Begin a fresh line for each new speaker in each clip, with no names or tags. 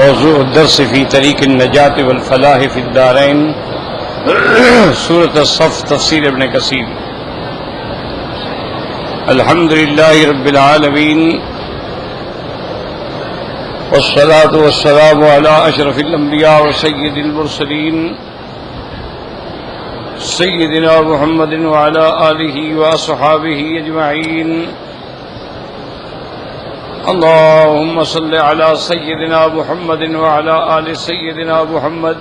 موضوع الدرس في طریق النجات والفلاح في الدارین سورة الصف تفسیر ابن کثیر. الحمد للہ رب العالمین والصلاة والسلام على اشرف الانبیاء وسید المرسلین سیدنا محمد وعلى آلہ واصحابہ اجمعین. اللهم صل على سيدنا محمد وعلى آل سيدنا محمد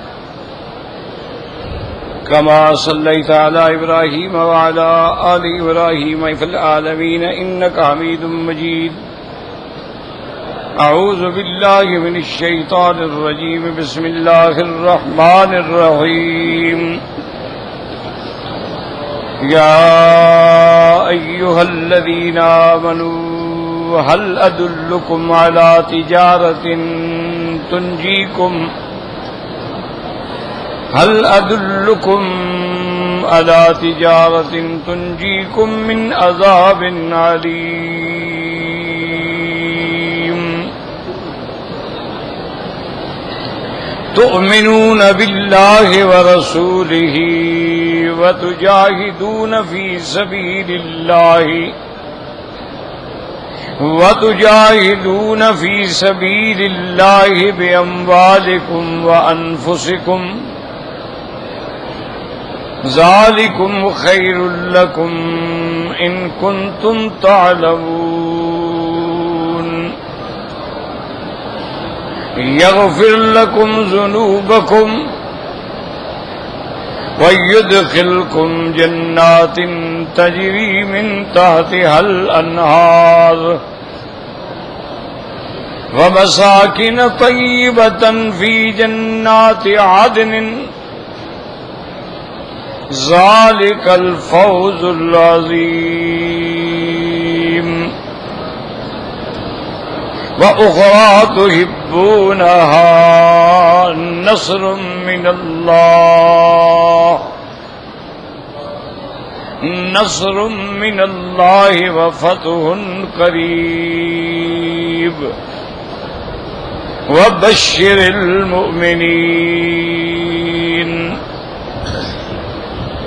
كما صليت على إبراهيم وعلى آل إبراهيم في العالمين إنك حميد مجيد. أعوذ بالله من الشيطان الرجيم. بسم الله الرحمن الرحيم. يا أيها الذين آمنوا هل أدلكم على تجارة تنجيكم من عذاب عليم. تؤمنون بالله ورسوله وتجاهدون في سبيل الله بأموالكم وأنفسكم ذلكم خير لكم إن كنتم تعلمون. يغفر لكم ذنوبكم ويدخلكم جنات تجري من تحتها الأنهار ومساكن طيبة في جنات عدن ذلك الفوز العظيم. وأخرى تحبونها نصر من الله وفتح قريب وبشر المؤمنين.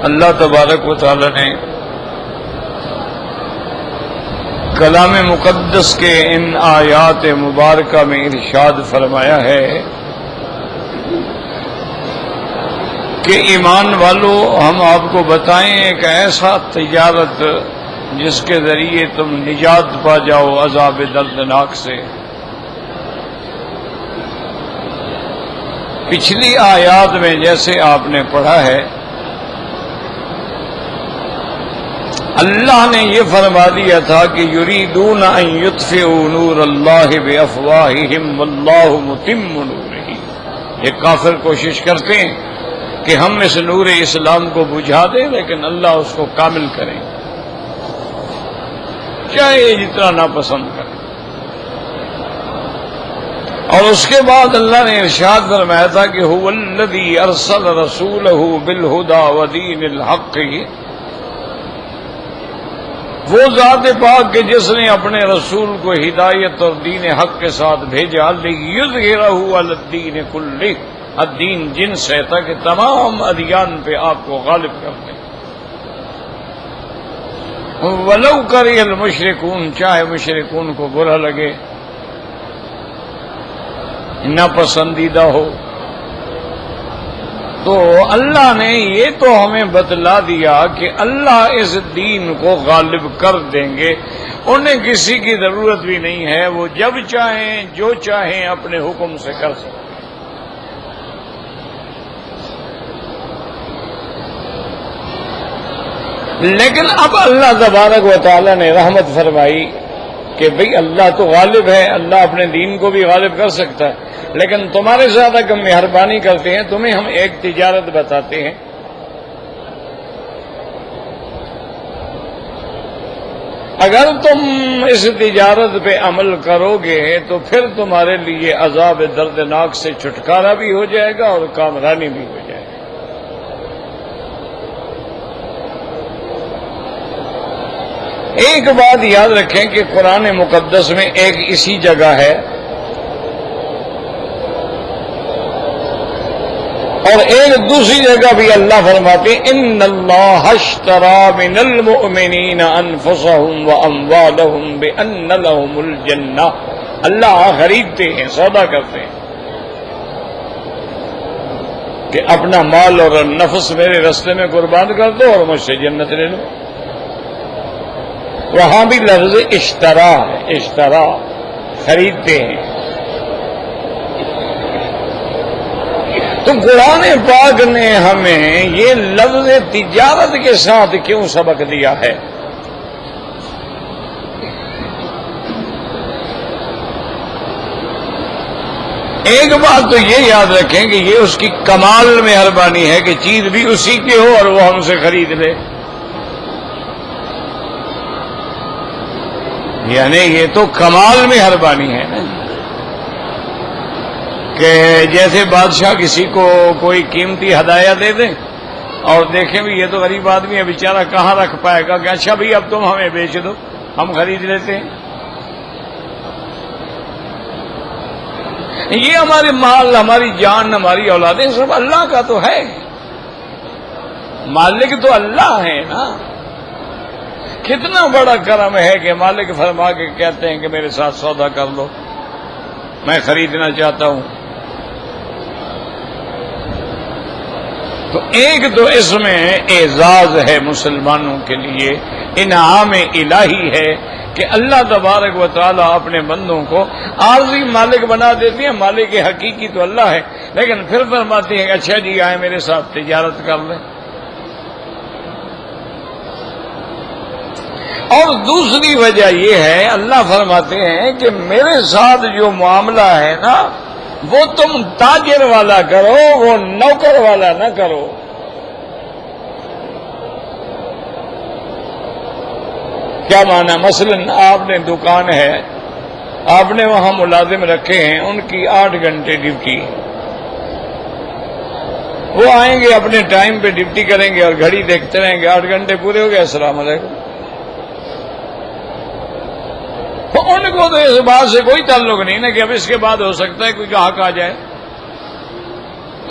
اللہ تبارک و تعالی نے کلام مقدس کے ان آیات مبارکہ میں ارشاد فرمایا ہے کہ ایمان والو ہم آپ کو بتائیں ایک ایسا تجارت جس کے ذریعے تم نجات پا جاؤ عذاب دردناک سے. پچھلی آیات میں جیسے آپ نے پڑھا ہے اللہ نے یہ فرما دیا تھا کہ یریدون ان یطفئوا نور اللہ بافواہہم واللہ متم نورہ. یہ کافر کوشش کرتے ہیں کہ ہم اس نور اسلام کو بجھا دیں لیکن اللہ اس کو کامل کریں چاہے جتنا ناپسند کریں. اور اس کے بعد اللہ نے ارشاد فرمایا تھا کہ هو الذی ارسل رسولہ بالہدی ودین الحق. وہ ذات پاک کہ جس نے اپنے رسول کو ہدایت اور دین حق کے ساتھ بھیجا لیظہرہ علی الدین کلہ. الدین جنس ہے تاکہ تمام ادیان پہ آپ کو غالب کر دیں. ولو کرہ المشرکون, چاہے مشرکون کو برا لگے ناپسندیدہ ہو. تو اللہ نے یہ تو ہمیں بتلا دیا کہ اللہ اس دین کو غالب کر دیں گے. انہیں کسی کی ضرورت بھی نہیں ہے, وہ جب چاہیں جو چاہیں اپنے حکم سے کر سکتے. لیکن اب اللہ تبارک و تعالی نے رحمت فرمائی کہ بھئی اللہ تو غالب ہے, اللہ اپنے دین کو بھی غالب کر سکتا ہے, لیکن تمہارے ساتھ ہم مہربانی کرتے ہیں, تمہیں ہم ایک تجارت بتاتے ہیں. اگر تم اس تجارت پہ عمل کرو گے تو پھر تمہارے لیے عذاب دردناک سے چھٹکارا بھی ہو جائے گا اور کامرانی بھی ہو جائے گی. ایک بات یاد رکھیں کہ قرآن مقدس میں ایک اسی جگہ ہے اور ایک دوسری جگہ بھی اللہ فرماتے ہیں ان اللہ اشترى من المؤمنین انفسهم واموالهم بان لهم الجنہ، اللہ خریدتے ہیں، سودا کرتے ہیں کہ اپنا مال اور نفس میرے راستے میں قربان کر دو اور مجھ سے جنت لے لو۔ وہاں بھی لفظ اشترا ہے، اشترا خریدتے ہیں۔ تو قرآن پاک نے ہمیں یہ لفظ تجارت کے ساتھ کیوں سبق دیا ہے؟ ایک بات تو یہ یاد رکھیں کہ یہ اس کی کمال مہربانی ہے کہ چیز بھی اسی کی ہو اور وہ ہم سے خرید لے، یعنی یہ تو کمال مہربانی ہے نا، کہ جیسے بادشاہ کسی کو کوئی قیمتی ہدایہ دے دیں اور دیکھیں بھی یہ تو غریب آدمی ہے بیچارہ کہاں رکھ پائے گا، کہ اچھا بھائی اب تم ہمیں بیچ دو، ہم خرید لیتے ہیں۔ یہ ہمارے مال، ہماری جان، ہماری اولادیں سب اللہ کا تو ہے، مالک تو اللہ ہے نا۔ کتنا بڑا کرم ہے کہ مالک فرما کے کہتے ہیں کہ میرے ساتھ سودا کر لو، میں خریدنا چاہتا ہوں۔ تو ایک تو اس میں اعزاز ہے مسلمانوں کے لیے، انعام الہی ہے کہ اللہ تبارک و تعالی اپنے بندوں کو عارضی مالک بنا دیتے ہیں، مالک حقیقی تو اللہ ہے، لیکن پھر فرماتے ہیں کہ اچھا جی آئے میرے ساتھ تجارت کر لیں۔ اور دوسری وجہ یہ ہے، اللہ فرماتے ہیں کہ میرے ساتھ جو معاملہ ہے نا وہ تم تاجر والا کرو، وہ نوکر والا نہ کرو۔ کیا معنی؟ مثلا آپ نے دکان ہے، آپ نے وہاں ملازم رکھے ہیں، ان کی 8 گھنٹے ڈیوٹی، وہ آئیں گے اپنے ٹائم پہ ڈیوٹی کریں گے اور گھڑی دیکھتے رہیں گے، 8 گھنٹے پورے ہو گئے، السلام علیکم۔ تو ان کو تو اس بات سے کوئی تعلق نہیں نا کہ اب اس کے بعد ہو سکتا ہے کوئی گاہک آ جائے،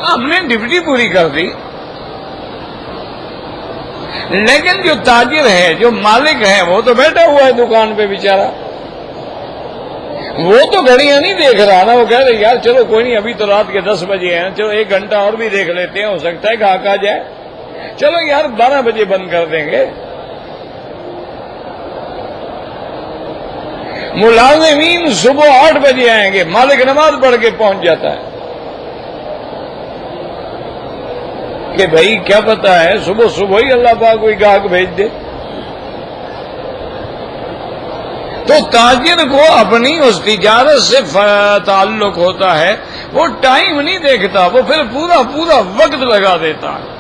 ہم نے ڈیوٹی پوری کر دی۔ لیکن جو تاجر ہے، جو مالک ہے، وہ تو بیٹھا ہوا ہے دکان پہ بیچارہ، وہ تو گھڑیاں نہیں دیکھ رہا نا، وہ کہہ رہے یار چلو کوئی نہیں، ابھی تو رات کے 10 بجے ہیں، چلو 1 گھنٹہ اور بھی دیکھ لیتے ہیں، ہو سکتا ہے گاہک آ جائے، چلو یار 12 بجے بند کر دیں گے۔ ملازمین صبح 8 بجے آئیں گے، مالک نماز پڑھ کے پہنچ جاتا ہے کہ بھائی کیا پتا ہے صبح صبح ہی اللہ پاک کوئی گاہک بھیج دے۔ تو تاجر کو اپنی اس تجارت سے تعلق ہوتا ہے، وہ ٹائم نہیں دیکھتا، وہ پھر پورا وقت لگا دیتا ہے۔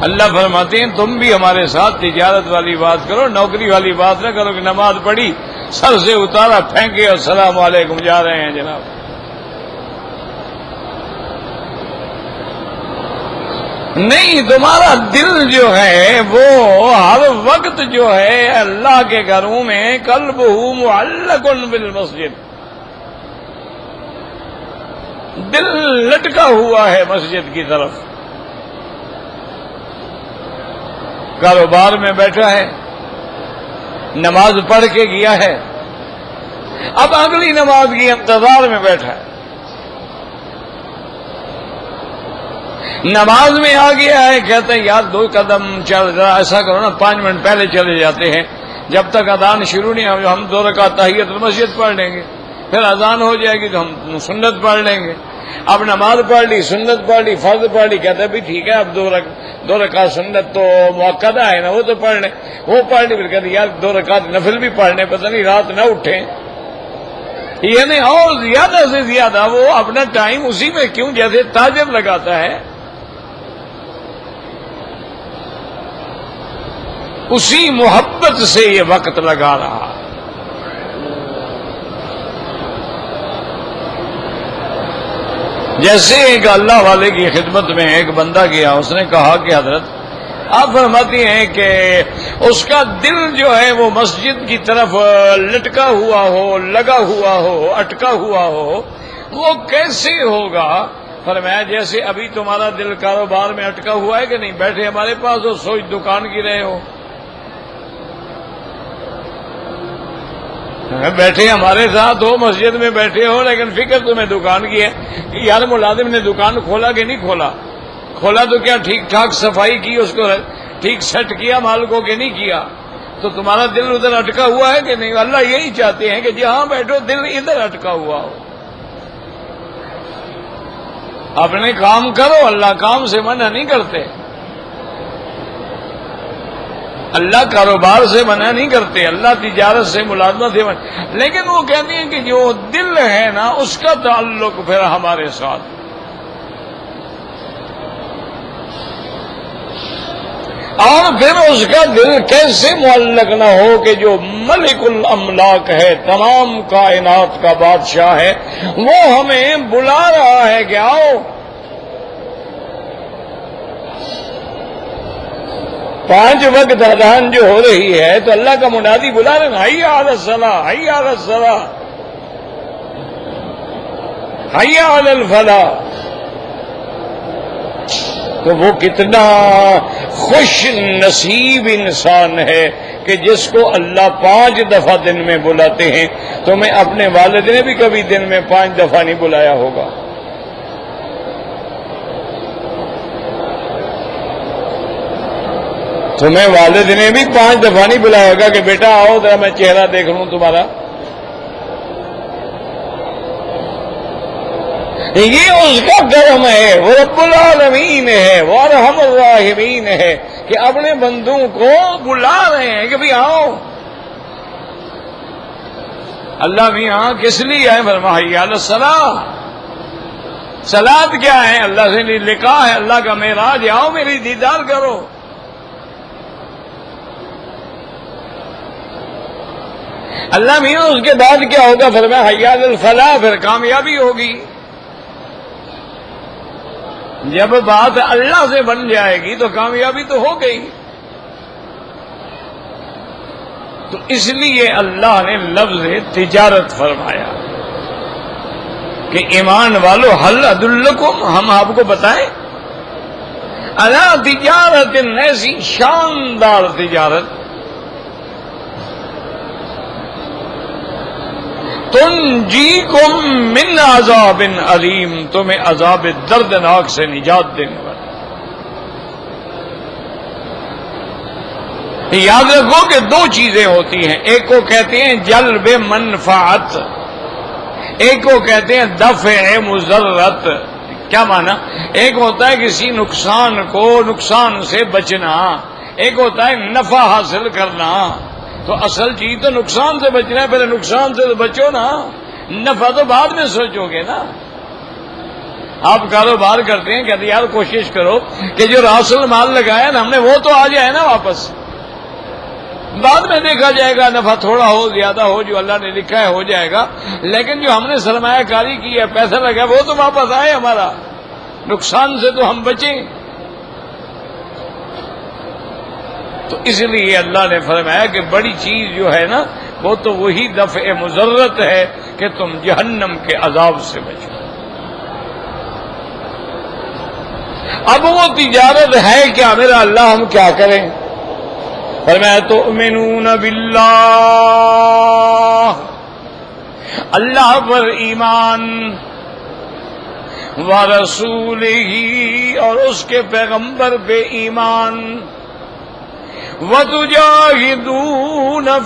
اللہ فرماتے ہیں تم بھی ہمارے ساتھ تجارت والی بات کرو، نوکری والی بات نہ کرو کہ نماز پڑھی، سر سے اتارا، پھینکے اور السلام علیکم جا رہے ہیں جناب۔ نہیں، تمہارا دل جو ہے وہ ہر وقت جو ہے اللہ کے گھروں میں قلبہ معلق بالمسجد، دل لٹکا ہوا ہے مسجد کی طرف۔ کاروبار میں بیٹھا ہے، نماز پڑھ کے گیا ہے، اب اگلی نماز کی انتظار میں بیٹھا ہے، نماز میں آ گیا ہے، کہتے ہیں یار 2 قدم چل، ذرا ایسا کرو نا 5 منٹ پہلے چلے جاتے ہیں، جب تک اذان شروع نہیں ہو ہم 2 رکعت تحیت المسجد پڑھ لیں گے، پھر اذان ہو جائے گی تو ہم سنت پڑھ لیں گے۔ اب نماز پڑھ لی، سنت پڑھ لی، فرض پڑھ لی، کہتے ہیں بھی ٹھیک ہے اب 2 رکعت سنت تو مؤکدہ ہے نا، وہ تو پڑھ لیں، وہ پڑھ لی، پھر کہتے یار 2 رکعت نفل بھی پڑھ لیں، پتہ نہیں رات نہ اٹھیں، یعنی اور زیادہ سے زیادہ وہ اپنا ٹائم اسی میں کیوں جیسے تاجر لگاتا ہے، اسی محبت سے یہ وقت لگا رہا۔ جیسے ایک اللہ والے کی خدمت میں ایک بندہ گیا، اس نے کہا کہ حضرت آپ فرماتی ہیں کہ اس کا دل جو ہے وہ مسجد کی طرف لٹکا ہوا ہو، لگا ہوا ہو، اٹکا ہوا ہو، وہ کیسے ہوگا؟ فرمایا جیسے ابھی تمہارا دل کاروبار میں اٹکا ہوا ہے کہ نہیں، بیٹھے ہمارے پاس ہو، سوچ دکان کی رہے ہو، بیٹھے ہمارے ساتھ ہو، مسجد میں بیٹھے ہو، لیکن فکر تمہیں دکان کی ہے کہ یار ملازم نے دکان کھولا کہ نہیں کھولا، کھولا تو کیا ٹھیک ٹھاک صفائی کی، اس کو ٹھیک سیٹ کیا مال کو کہ نہیں کیا، تو تمہارا دل ادھر اٹکا ہوا ہے کہ نہیں؟ اللہ یہی چاہتے ہیں کہ جہاں بیٹھو دل ادھر اٹکا ہوا ہو، اپنے کام کرو، اللہ کام سے منع نہیں کرتے، اللہ کاروبار سے منع نہیں کرتے، اللہ تجارت سے ملازمت سے منع، لیکن وہ کہتے ہیں کہ جو دل ہے نا اس کا تعلق پھر ہمارے ساتھ، اور پھر اس کا دل کیسے معلق نہ ہو کہ جو ملک الاملاک ہے، تمام کائنات کا بادشاہ ہے، وہ ہمیں بلا رہا ہے کہ آؤ، 5 وقت اذان جو ہو رہی ہے تو اللہ کا منادی بلا رہے ہیں، حی علی الصلاۃ، حی علی الصلاۃ، حی علی الفلاح، تو وہ کتنا خوش نصیب انسان ہے کہ جس کو اللہ 5 دفعہ دن میں بلاتے ہیں۔ تمہیں اپنے والد نے بھی کبھی دن میں 5 دفعہ نہیں بلایا ہوگا، تمہیں والد نے بھی 5 دفعہ نہیں بلایا ہوگا کہ بیٹا آؤ ذرا میں چہرہ دیکھ لوں تمہارا۔ یہ اس کا کرم ہے، وہ رب العالمین ہے، وہ ارحم الراحمین ہے کہ اپنے بندوں کو بلا رہے ہیں کہ بھئی آؤ۔ اللہ میاں کس لیے آئے؟ فرمایا حی علی الصلاۃ، صلاۃ کیا ہے؟ اللہ سے لکھا ہے، اللہ کا معراج، آؤ میری دیدار کرو۔ اللہ میاں اس کے بعد کیا ہوگا؟ فرمایا حی علی الفلاح، پھر کامیابی ہوگی۔ جب بات اللہ سے بن جائے گی تو کامیابی تو ہو گئی۔ تو اس لیے اللہ نے لفظ تجارت فرمایا کہ ایمان والو حل ادلکم، ہم آپ کو بتائیں، الا تجارت، ایسی شاندار تجارت، تنجیکم من عذاب علیم، تمہیں عذاب دردناک سے نجات دینے والا۔ یاد رکھو کہ 2 چیزیں ہوتی ہیں، ایک کو کہتے ہیں جلب منفعت، ایک کو کہتے ہیں دفع مضرت۔ کیا معنی؟ ایک ہوتا ہے کسی نقصان سے بچنا، ایک ہوتا ہے نفع حاصل کرنا۔ تو اصل چیز تو نقصان سے بچنا ہے، پہلے نقصان سے تو بچو نا، نفع تو بعد میں سوچو گے نا۔ آپ کاروبار کرتے ہیں، کہتے یار کوشش کرو کہ جو راس المال لگایا نا ہم نے وہ تو آ جائے نا واپس، بعد میں دیکھا جائے گا، نفع تھوڑا ہو زیادہ ہو، جو اللہ نے لکھا ہے ہو جائے گا، لیکن جو ہم نے سرمایہ کاری کی ہے، پیسہ لگا، وہ تو واپس آئے ہمارا، نقصان سے تو ہم بچیں۔ تو اس لیے اللہ نے فرمایا کہ بڑی چیز جو ہے نا وہ تو وہی دفع مضرت ہے کہ تم جہنم کے عذاب سے بچو۔ اب وہ تجارت ہے کیا میرا اللہ، ہم کیا کریں؟ فرمایا تؤمنون باللہ، اللہ پر ایمان، ورسولہ، اور اس کے پیغمبر پہ ایمان، وَتُجَاهِدُونَ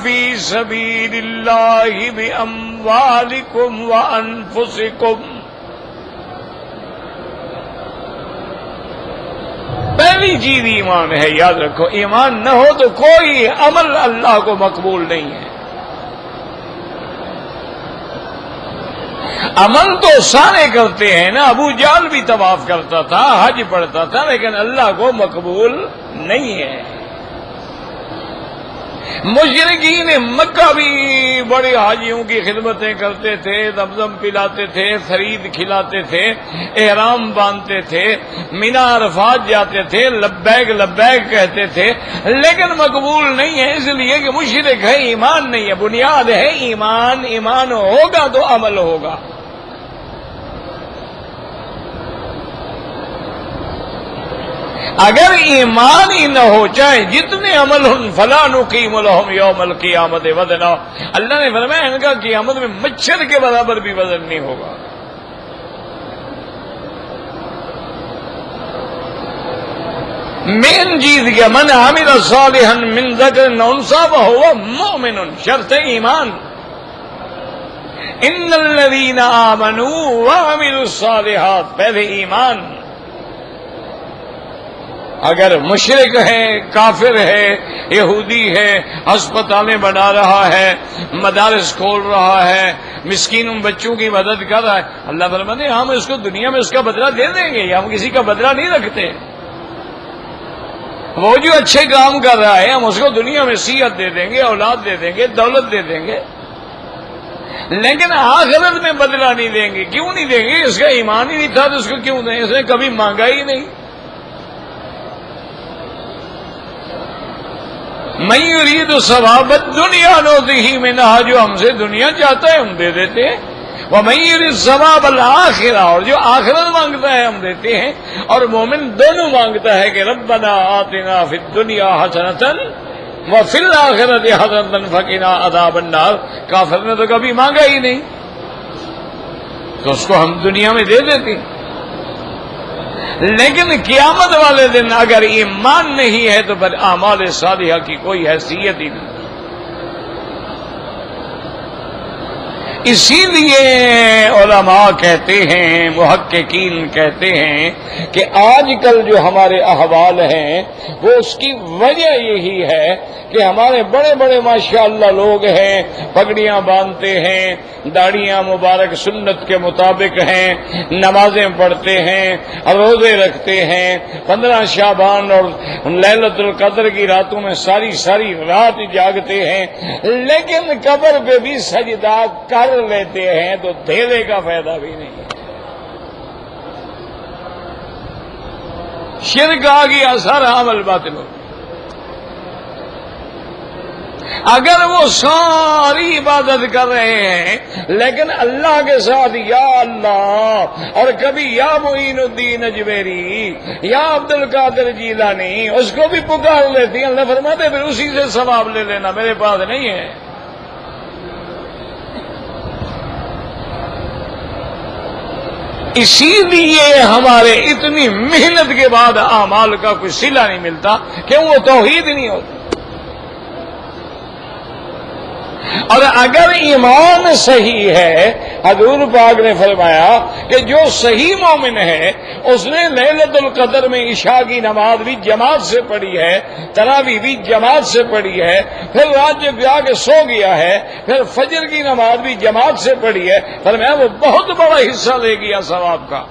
فِي سَبِيلِ اللَّهِ بِأَمْوَالِكُمْ وَأَنفُسِكُمْ۔ پہلی چیز ایمان ہے، یاد رکھو، ایمان نہ ہو تو کوئی عمل اللہ کو مقبول نہیں ہے۔ عمل تو سارے کرتے ہیں نا، ابو جہل بھی طواف کرتا تھا، حج پڑھتا تھا، لیکن اللہ کو مقبول نہیں ہے۔ مشرکین مکہ بھی بڑے حاجیوں کی خدمتیں کرتے تھے، زمزم پلاتے تھے، خرید کھلاتے تھے، احرام باندھتے تھے، مینا عرفات جاتے تھے، لبیک لبیک کہتے تھے، لیکن مقبول نہیں ہے، اس لیے کہ مشرک ہے، ایمان نہیں ہے۔ بنیاد ہے ایمان، ایمان ہوگا تو عمل ہوگا۔ اگر ایمان ہی نہ ہو چاہے جتنے عمل ہن فلا نقیم لہم یوم القیامت وزنا، اللہ نے فرمایا ان کا قیامت میں مچھر کے برابر بھی وزن نہیں ہوگا۔ مین چیز کیا؟ من عمل صالحا من ذکر او انثی وہو مؤمن، شرط ایمان۔ ان الذین آمنوا وعملوا الصالحات، پہلے ایمان۔ اگر مشرک ہے، کافر ہے، یہودی ہے، ہسپتالیں بنا رہا ہے، مدارس کھول رہا ہے، مسکینوں بچوں کی مدد کر رہا ہے، اللہ فرماتے ہیں ہم اس کو دنیا میں اس کا بدلہ دے دیں گے، ہم کسی کا بدلہ نہیں رکھتے۔ وہ جو اچھے کام کر رہا ہے ہم اس کو دنیا میں صحت دے دیں گے، اولاد دے دیں گے، دولت دے دیں گے، لیکن آخرت میں بدلہ نہیں دیں گے۔ کیوں نہیں دیں گے؟ اس کا ایمان ہی نہیں تھا تو اس کو کیوں دیں؟ اس نے کبھی مانگا ہی نہیں۔ من یرید ثواب الدنیا نؤتہ منہا، جو ہم سے دنیا چاہتا ہے ہم دے دیتے ہیں، ومن یرید ثواب الآخرہ، اور جو آخرت مانگتا ہے ہم دیتے ہیں۔ اور مومن دونوں مانگتا ہے کہ ربنا آتنا فی الدنیا حسنۃ وفی الآخرۃ حسنۃ وقنا عذاب النار، کافر نے تو کبھی مانگا ہی نہیں تو اس کو ہم دنیا میں دے دیتے ہیں۔ لیکن قیامت والے دن اگر ایمان نہیں ہے تو پھر اعمال صالحہ کی کوئی حیثیت ہی نہیں۔ اسی لیے علماء کہتے ہیں، محققین کہتے ہیں کہ آج کل جو ہمارے احوال ہیں وہ اس کی وجہ یہی ہے کہ ہمارے بڑے بڑے ماشاءاللہ لوگ ہیں، پگڑیاں باندھتے ہیں، داڑیاں مبارک سنت کے مطابق ہیں، نمازیں پڑھتے ہیں، روزے رکھتے ہیں، 15 شعبان اور لیلۃ القدر کی راتوں میں ساری ساری رات جاگتے ہیں، لیکن قبر پہ بھی سجدہ کر لیتے ہیں تو دھیرے کا فائدہ بھی نہیں ہے۔ شرک آ گیا، سارا عمل باطل ہو گیا۔ اگر وہ ساری عبادت کر رہے ہیں لیکن اللہ کے ساتھ یا اللہ اور کبھی یا معین الدین اجمیری یا عبد القادر جیلانی اس کو بھی پکار لیتی ہیں، اللہ فرماتے پھر اسی سے ثواب لے لینا، میرے پاس نہیں ہے۔ اسی لیے ہمارے اتنی محنت کے بعد اعمال کا کوئی صلہ نہیں ملتا کہ وہ توحید نہیں ہوتی۔ اور اگر ایمان صحیح ہے، حضور پاک نے فرمایا کہ جو صحیح مومن ہے اس نے لیلۃ القدر میں عشاء کی نماز بھی جماعت سے پڑھی ہے، تراویح بھی جماعت سے پڑھی ہے، پھر رات جب جا کے سو گیا ہے، پھر فجر کی نماز بھی جماعت سے پڑھی ہے، فرمایا وہ بہت بڑا حصہ لے گیا ثواب کا۔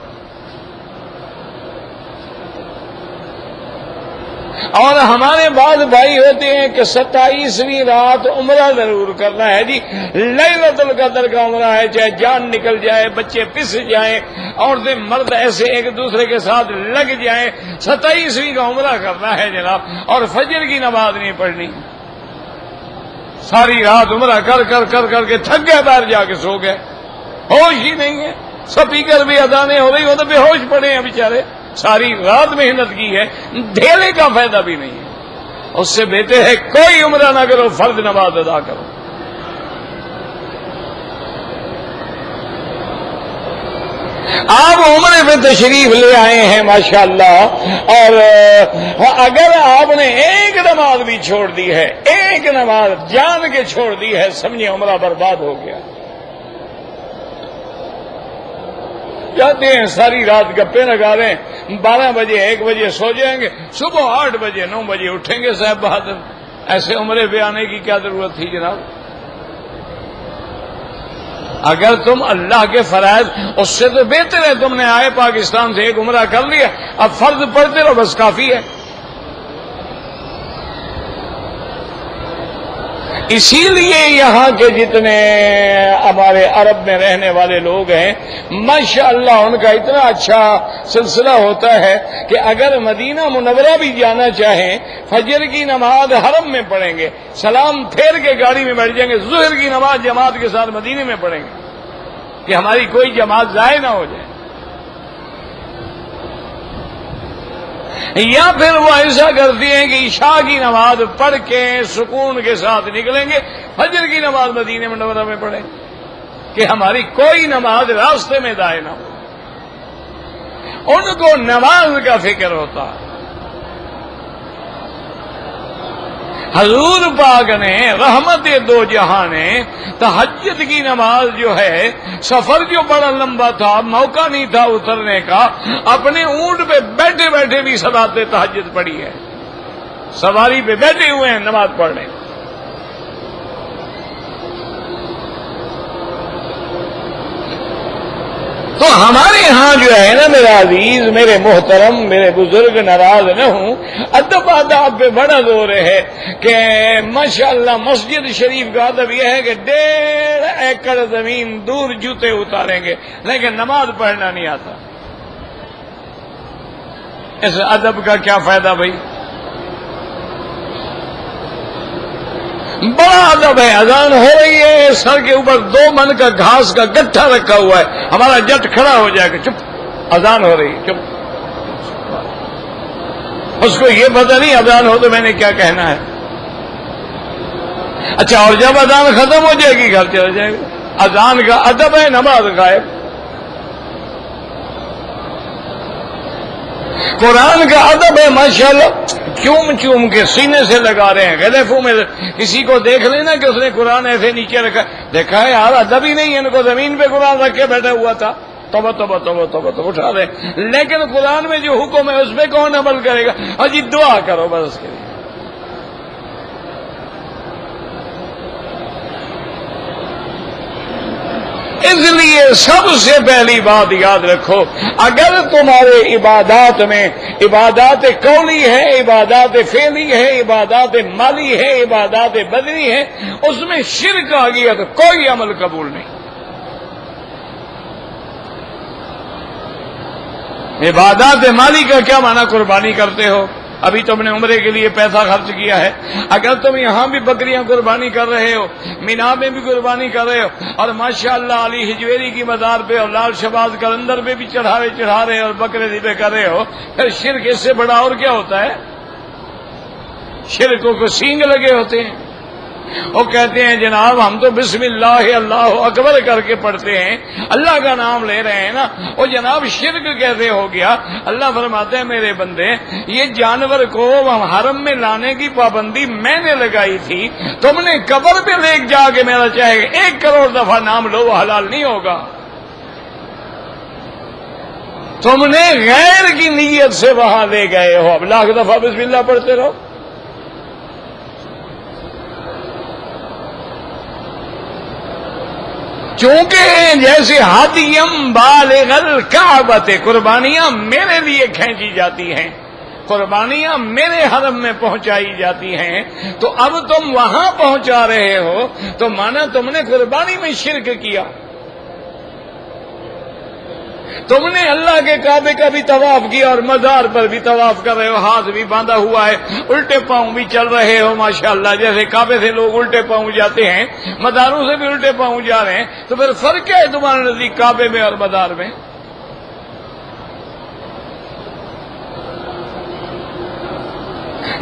اور ہمارے بعض بھائی ہوتے ہیں کہ 27ویں رات عمرہ ضرور کرنا ہے جی، لیلۃ القدر کا عمرہ ہے، چاہے جان نکل جائے، بچے پس جائیں، عورتیں مرد ایسے ایک دوسرے کے ساتھ لگ جائیں، 27ویں کا عمرہ کرنا ہے جناب، اور فجر کی نماز نہیں پڑھنی۔ ساری رات عمرہ کر کر کر کر کے تھک گئے، باہر جا کے سو گئے، ہوش ہی نہیں ہے، سپیکر بھی اذانیں ہو رہی ہو تو بے ہوش پڑے ہیں بیچارے، ساری رات محنت کی ہے، ڈھیلے کا فائدہ بھی نہیں ہے۔ اس سے بہتر ہے کوئی عمرہ نہ کرو، فرض نماز ادا کرو۔ آپ عمرے پہ تشریف لے آئے ہیں ماشاءاللہ، اور اگر آپ نے ایک نماز بھی چھوڑ دی ہے، ایک نماز جان کے چھوڑ دی ہے، سمجھے عمرہ برباد ہو گیا۔ جاتے ہیں ساری رات گپے لگا رہے ہیں، 12 بجے 1 بجے سو جائیں گے، صبح 8 بجے 9 بجے اٹھیں گے، صاحب بہادر ایسے عمرے پہ آنے کی کیا ضرورت تھی جناب؟ اگر تم اللہ کے فرائض، اس سے تو بہتر ہے تم نے آئے پاکستان سے ایک عمرہ کر لیا، اب فرض پڑھتے رہو بس کافی ہے۔ اسی لیے یہاں کے جتنے ہمارے عرب میں رہنے والے لوگ ہیں ماشاءاللہ ان کا اتنا اچھا سلسلہ ہوتا ہے کہ اگر مدینہ منورہ بھی جانا چاہیں فجر کی نماز حرم میں پڑھیں گے، سلام پھیر کے گاڑی میں بیٹھ جائیں گے، ظہر کی نماز جماعت کے ساتھ مدینے میں پڑھیں گے کہ ہماری کوئی جماعت ضائع نہ ہو جائے۔ یا پھر وہ ایسا کرتی ہیں کہ عشاء کی نماز پڑھ کے سکون کے ساتھ نکلیں گے، فجر کی نماز مدینہ منورہ میں پڑھیں کہ ہماری کوئی نماز راستے میں ضائع نہ ہو۔ ان کو نماز کا فکر ہوتا ہے۔ حضور پاک نے رحمت دو جہاں نے تہجد کی نماز جو ہے، سفر جو بڑا لمبا تھا، موقع نہیں تھا اترنے کا، اپنے اونٹ پہ بیٹھے بیٹھے بھی صلاۃ تہجد پڑھی ہے، سواری پہ بیٹھے ہوئے ہیں نماز پڑھنے۔ تو ہمارے ہاں جو ہے نا میرا عزیز، میرے محترم، میرے بزرگ ناراض نہ ہوں، ادب آداب پہ بڑا زور ہے کہ ماشاءاللہ مسجد شریف کا ادب یہ ہے کہ 1.5 ایکڑ زمین دور جوتے اتاریں گے، لیکن نماز پڑھنا نہیں آتا۔ اس ادب کا کیا فائدہ بھائی؟ بڑا ادب ہے، اذان ہو رہی ہے، سر کے اوپر 2 من کا گھاس کا گٹھا رکھا ہوا ہے، ہمارا جٹ کھڑا ہو جائے گا، چپ، اذان ہو رہی ہے، چپ۔ اس کو یہ پتہ نہیں اذان ہو تو میں نے کیا کہنا ہے۔ اچھا، اور جب اذان ختم ہو جائے گی گھر چلا جائے گا۔ اذان کا ادب ہے، نماز غائب۔ قرآن کا ادب ہے، ماشاءاللہ چوم چوم کے سینے سے لگا رہے ہیں، غلفوں میں۔ کسی کو دیکھ لینا کہ اس نے قرآن ایسے نیچے رکھا، دیکھا ہے یار ادب ہی نہیں ہے، ان کو زمین پہ قرآن رکھ کے بیٹھا ہوا تھا، توبہ توبہ توبہ توبہ توبہ اٹھا رہے۔ لیکن قرآن میں جو حکم ہے اس پہ کون عمل کرے گا؟ جی دعا کرو بس اس کے لیے۔ اس لیے سب سے پہلی بات یاد رکھو، اگر تمہارے عبادات میں عبادات قولی ہے، عبادات فعلی ہے، عبادات مالی ہے، عبادات بدنی ہے، اس میں شرک آ گیا تو کوئی عمل قبول نہیں۔ عبادات مالی کا کیا معنی؟ قربانی کرتے ہو، ابھی تم نے عمرے کے لیے پیسہ خرچ کیا ہے، اگر تم یہاں بھی بکریاں قربانی کر رہے ہو، مینا میں بھی قربانی کر رہے ہو، اور ماشاءاللہ علی حجویری کی مزار پہ اور لال شہباز قلندر پہ بھی چڑھا رہے اور بکرے ذبح کر رہے ہو، پھر شرک اس سے بڑا اور کیا ہوتا ہے؟ شرکوں کو سینگ لگے ہوتے ہیں۔ وہ کہتے ہیں جناب ہم تو بسم اللہ اللہ اکبر کر کے پڑھتے ہیں، اللہ کا نام لے رہے ہیں نا، وہ جناب شرک کیسے ہو گیا؟ اللہ فرماتے ہیں میرے بندے، یہ جانور کو حرم میں لانے کی پابندی میں نے لگائی تھی، تم نے قبر پہ لے جا کے میرا چاہے 1 کروڑ دفعہ نام لو، وہ حلال نہیں ہوگا۔ تم نے غیر کی نیت سے وہاں لے گئے ہو، اب 1,00,000 دفعہ بسم اللہ پڑھتے رہو۔ چونکہ جیسے ہادیم بالغ الکعبۃ، قربانیاں میرے لیے کھینچی جاتی ہیں، قربانیاں میرے حرم میں پہنچائی جاتی ہیں، تو اب تم وہاں پہنچا رہے ہو تو مانا تم نے قربانی میں شرک کیا۔ تم نے اللہ کے کعبے کا بھی طواف کیا اور مزار پر بھی طواف کر رہے ہو، ہاتھ بھی باندھا ہوا ہے، الٹے پاؤں بھی چل رہے ہو ماشاءاللہ، جیسے کعبے سے لوگ الٹے پاؤں جاتے ہیں، مزاروں سے بھی الٹے پاؤں جا رہے ہیں، تو پھر فرق کیا ہے تمہارے نزدیک کعبے میں اور مزار میں؟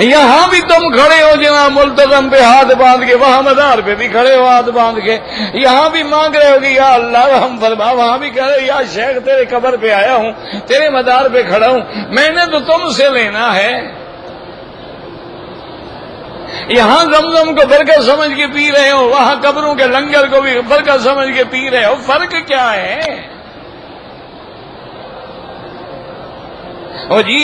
یہاں بھی تم کھڑے ہو جہاں ملتزم پہ ہاتھ باندھ کے، وہاں مزار پہ بھی کھڑے ہو ہاتھ باندھ کے، یہاں بھی مانگ رہے ہو کہ یا اللہ رحم فرما، وہاں بھی کہہ رہے ہو یا شیخ تیرے قبر پہ آیا ہوں، تیرے مزار پہ کھڑا ہوں، میں نے تو تم سے لینا ہے۔ یہاں زمزم کو برکت سمجھ کے پی رہے ہو، وہاں قبروں کے لنگر کو بھی برکت سمجھ کے پی رہے ہو، فرق کیا ہے؟ اور جی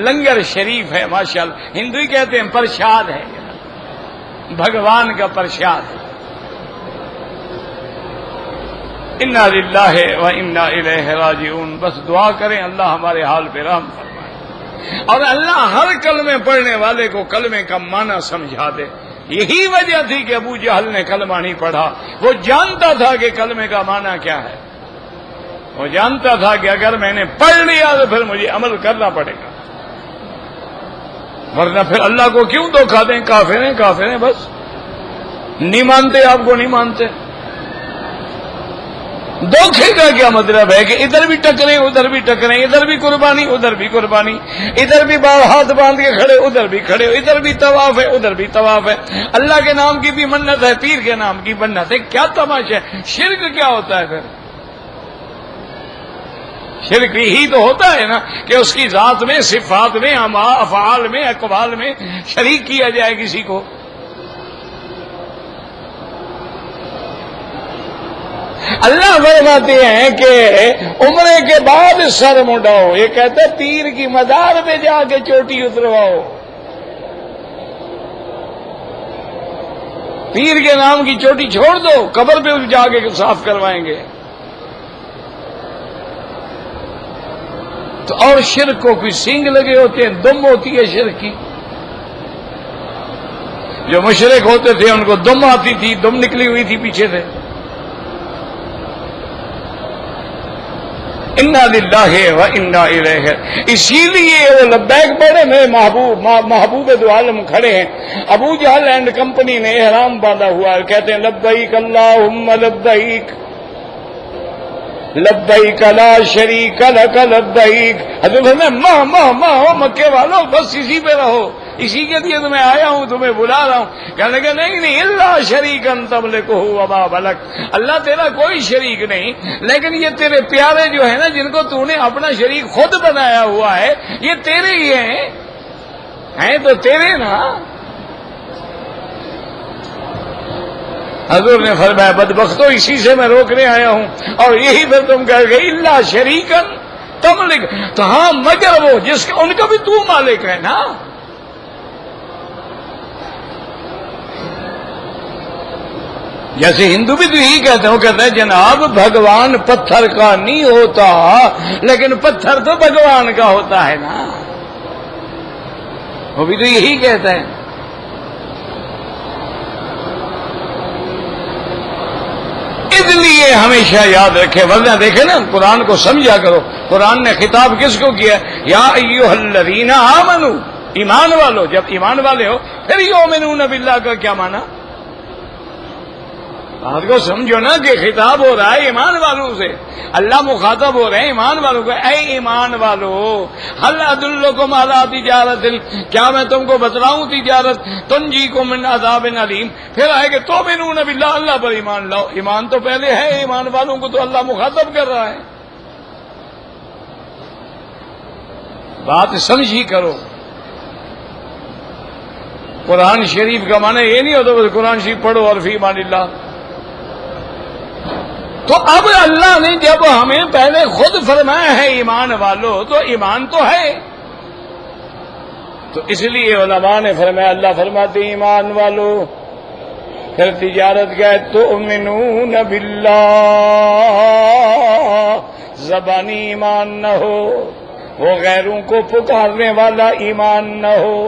لنگر شریف ہے ماشاءاللہ، ہندو کہتے ہیں پرشاد ہے، بھگوان کا پرشاد ہے۔ انا للہ و انا الیہ راجعون، بس دعا کریں اللہ ہمارے حال پہ رحم فرمائے، اور اللہ ہر کلمے پڑھنے والے کو کلمے کا معنی سمجھا دے۔ یہی وجہ تھی کہ ابو جہل نے کلمہ نہیں پڑھا، وہ جانتا تھا کہ کلمے کا معنی کیا ہے، وہ جانتا تھا کہ اگر میں نے پڑھ لیا تو پھر مجھے عمل کرنا پڑے گا، ورنہ پھر اللہ کو کیوں دھوکہ دیں؟ کافر ہیں بس، نہیں مانتے، آپ کو نہیں مانتے۔ دھوکے کا کیا مطلب ہے کہ ادھر بھی ٹکریں ادھر بھی ٹکریں، ادھر بھی قربانی ادھر بھی قربانی، ادھر بھی ہاتھ باندھ کے کھڑے ادھر بھی کھڑے، ادھر بھی طواف ہے ادھر بھی طواف ہے، اللہ کے نام کی بھی منت ہے، پیر کے نام کی منت ہے، کیا تماشا ہے؟ شرک کیا ہوتا ہے پھر؟ شرک ہی تو ہوتا ہے نا کہ اس کی ذات میں، صفات میں، افعال میں، اقوال میں شریک کیا جائے کسی کو۔ اللہ فرماتے ہیں کہ عمرے کے بعد سر مڈاؤ، یہ کہتے ہیں پیر کی مزار پہ جا کے چوٹی اترواؤ، پیر کے نام کی چوٹی چھوڑ دو، قبر پہ جا کے صاف کروائیں گے۔ تو اور شرک کو کوئی سینگ لگے ہوتے ہیں، دم ہوتی ہے شرک کی۔ جو مشرک ہوتے تھے ان کو دم آتی تھی، دم نکلی ہوئی تھی پیچھے سے۔ انا للہ و انا الیہ، اسی لیے وہ لبیک پڑھے میرے محبوب دو عالم کھڑے ہیں، ابو جہل اینڈ کمپنی نے احرام باندھا ہوا ہے، کہتے ہیں لبیک اللہم لبیک لبیک لا شریک لک لبیک۔ حضرت میں ماں مکے والوں بس اسی پہ رہو، اسی کے لیے تمہیں آیا ہوں، تمہیں بلا رہا ہوں۔ کہنے کہ نہیں اللہ شریکن تملکہ وما ملک، اللہ تیرا کوئی شریک نہیں، لیکن یہ تیرے پیارے جو ہیں نا، جن کو تو نے اپنا شریک خود بنایا ہوا ہے، یہ تیرے ہی ہیں تو تیرے نا۔ حضور نے فرمایا بدبختو اسی سے میں روکنے آیا ہوں، اور یہی پھر تم کہہ گئے اللہ شریکن تملک، تو ہاں مگر وہ جس کا ان کا بھی تو مالک ہے نا۔ جیسے ہندو بھی تو یہی کہتے ہیں، وہ کہتے ہیں جناب بھگوان پتھر کا نہیں ہوتا، لیکن پتھر تو بھگوان کا ہوتا ہے نا، وہ بھی تو یہی کہتا ہے۔ اس لیے ہمیشہ یاد رکھے، ورنہ دیکھیں نا قرآن کو سمجھا کرو، قرآن نے خطاب کس کو کیا؟ یا ایھا الذین آمنو، ایمان والو، جب ایمان والے ہو پھر یؤمنون باللہ کا کیا معنی؟ بات کو سمجھو نا کہ خطاب ہو رہا ہے ایمان والوں سے، اللہ مخاطب ہو رہے ہیں ایمان والوں کو، اے ایمان والو هل ادلکم علی تجارت، کیا میں تم کو بتلاؤں تجارت تنجیکم من عذاب علیم، پھر آئے کہ تؤمنون باللہ، اللہ پر ایمان لاؤ۔ ایمان تو پہلے ہے، ایمان والوں کو تو اللہ مخاطب کر رہا ہے۔ بات سمجھی کرو، قرآن شریف کا معنی یہ نہیں ہوتا بس قرآن شریف پڑھو اور فی ایمان اللہ۔ تو اب اللہ نے جب ہمیں پہلے خود فرمایا ہے ایمان والو، تو ایمان تو ہے، تو اس لیے علماء نے فرمایا، اللہ فرماتے ایمان والو، پھر تجارت کیا ہے؟ تؤمنون باللہ، زبانی ایمان نہ ہو، وہ غیروں کو پکارنے والا ایمان نہ ہو،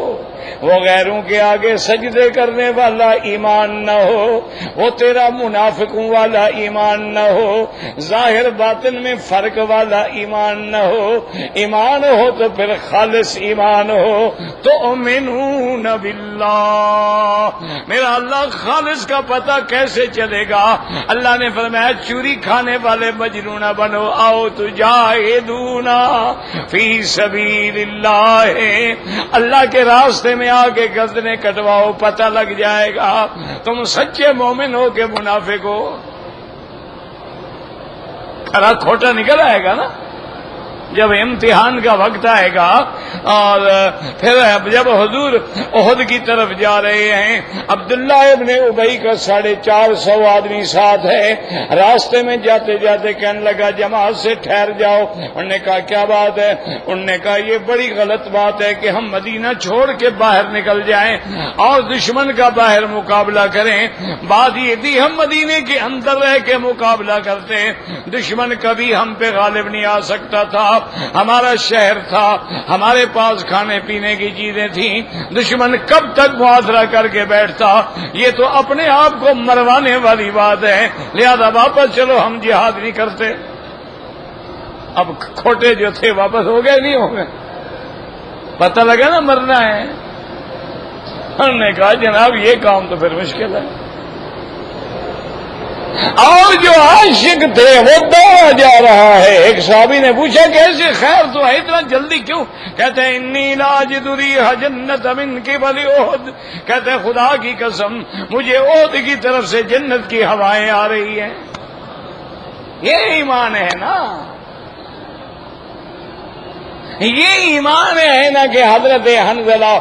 وہ غیروں کے آگے سجدے کرنے والا ایمان نہ ہو، وہ تیرا منافقوں والا ایمان نہ ہو، ظاہر باطن میں فرق والا ایمان نہ ہو۔ ایمان ہو تو پھر خالص ایمان ہو، تؤمنون باللہ، میرا اللہ خالص کا پتہ کیسے چلے گا؟ اللہ نے فرمایا چوری کھانے والے مجنون نہ بنو، آؤ تجاہدون فی سبیل اللہ، اللہ کے راستے میں آگے گردنیں کٹواؤ، پتہ لگ جائے گا تم سچے مومن ہو کہ منافق ہو۔ کھرا کھوٹا نکل آئے گا نا جب امتحان کا وقت آئے گا۔ اور پھر جب حضور احد کی طرف جا رہے ہیں، عبداللہ ابن ابی کا 450 آدمی ساتھ ہے، راستے میں جاتے جاتے کہنے لگا جماعت سے ٹھہر جاؤ۔ انہوں نے کہا کیا بات ہے؟ انہوں نے کہا یہ بڑی غلط بات ہے کہ ہم مدینہ چھوڑ کے باہر نکل جائیں اور دشمن کا باہر مقابلہ کریں۔ بات یہ تھی ہم مدینے کے اندر رہ کے مقابلہ کرتے، دشمن کبھی ہم پہ غالب نہیں آ سکتا تھا، ہمارا شہر تھا، ہمارے پاس کھانے پینے کی چیزیں تھیں، دشمن کب تک محاصرہ کر کے بیٹھتا؟ یہ تو اپنے آپ کو مروانے والی بات ہے، لہذا واپس چلو، ہم جہاد نہیں کرتے۔ اب کھوٹے جو تھے واپس ہو گئے نہیں ہو گئے؟ پتہ لگا نا مرنا ہے۔ ہم نے کہا جناب یہ کام تو پھر مشکل ہے، اور جو عاشق تھے وہ دوڑا جا رہا ہے. ایک صحابی نے پوچھا کیسے خیر تو ہے اتنا جلدی کیوں؟ کہتے ہیں انی لاجد ریح جنت من قبل احد. کہتے ہیں خدا کی قسم مجھے احد کی طرف سے جنت کی ہوائیں آ رہی ہیں. یہ ایمان ہے نا، یہ ایمان ہے نا کہ حضرت حنظلہ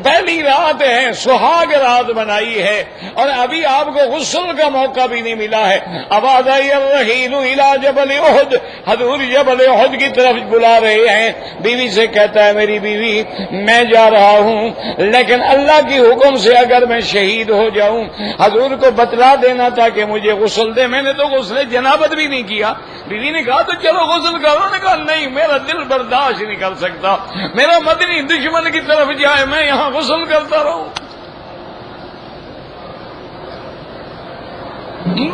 پہلی رات ہے، سہاگ رات بنائی ہے اور ابھی آپ کو غسل کا موقع بھی نہیں ملا ہے. اباد الرحیل الی جبل احد، حضور جبل احد کی طرف بلا رہے ہیں. بیوی سے کہتا ہے میری بیوی میں جا رہا ہوں لیکن اللہ کی حکم سے اگر میں شہید ہو جاؤں حضور کو بتلا دینا تاکہ مجھے غسل دے. میں نے تو غسل جنابت بھی نہیں کیا. بیوی نے کہا تو چلو غسل کرو. نے کہا نہیں میرا دل برداشت نہیں کر سکتا، میرا مدنی دشمن کی طرف جائے میں یہاں غسل کرتا رہوں.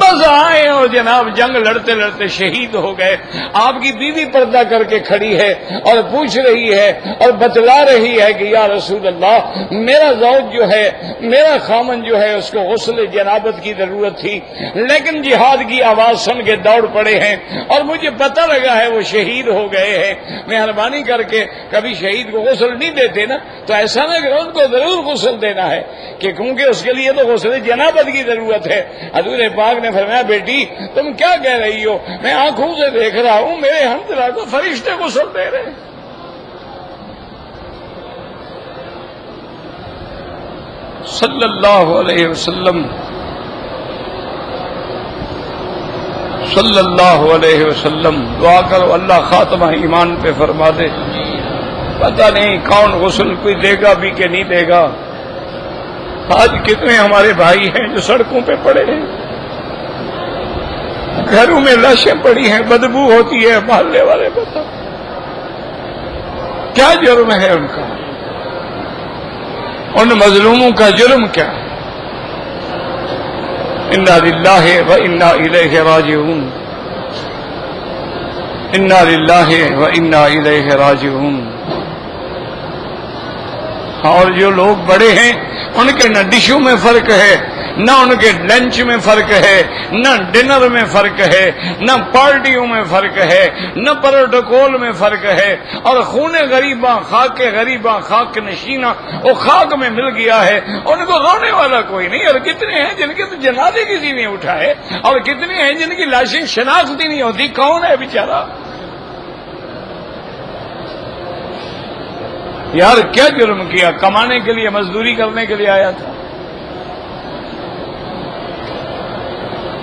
بس آئے اور جناب جنگ لڑتے لڑتے شہید ہو گئے. آپ کی بیوی پردہ کر کے کھڑی ہے اور پوچھ رہی ہے اور بتلا رہی ہے کہ یا رسول اللہ میرا زوج جو ہے، میرا خامن جو ہے اس کو غسل جنابت کی ضرورت تھی لیکن جہاد کی آواز سن کے دوڑ پڑے ہیں اور مجھے پتہ لگا ہے وہ شہید ہو گئے ہیں. مہربانی کر کے کبھی شہید کو غسل نہیں دیتے نا تو ایسا نہ کہ ان کو ضرور غسل دینا ہے کہ کیونکہ اس کے لیے تو غسل جنابت کی ضرورت ہے. حضور پاک نے فرمایا بیٹی تم کیا کہہ رہی ہو؟ میں آنکھوں سے دیکھ رہا ہوں میرے حنظلہ کو فرشتے غسل دے رہے ہیں. صلی اللہ علیہ وسلم، صلی اللہ علیہ وسلم. دعا کرو اللہ خاتمہ ایمان پہ فرما دے. پتہ نہیں کون غسل کوئی دے گا بھی کہ نہیں دے گا. آج کتنے ہمارے بھائی ہیں جو سڑکوں پہ پڑے ہیں، گھروں میں لاشیں پڑی ہیں، بدبو ہوتی ہے. محلے والے بتا کیا جرم ہے ان کا؟ ان مظلوموں کا جرم کیا ہے؟ انا للہ و انا الیہ راجعون، انا للہ و انا الیہ راجعون. اور جو لوگ بڑے ہیں ان کے نہ ڈشوں میں فرق ہے، نہ ان کے لنچ میں فرق ہے، نہ ڈنر میں فرق ہے، نہ پارٹیوں میں فرق ہے، نہ پروٹوکول میں فرق ہے. اور خون غریباں خاک کے غریباں خاک نشینہ وہ خاک میں مل گیا ہے. ان کو رونے والا کوئی نہیں. اور کتنے ہیں جن کے تو جنازے کسی نے اٹھائے اور کتنے ہیں جن کی لاشیں شناختی نہیں ہوتی کون ہے بیچارہ. یار کیا جرم کیا؟ کمانے کے لیے مزدوری کرنے کے لیے آیا تھا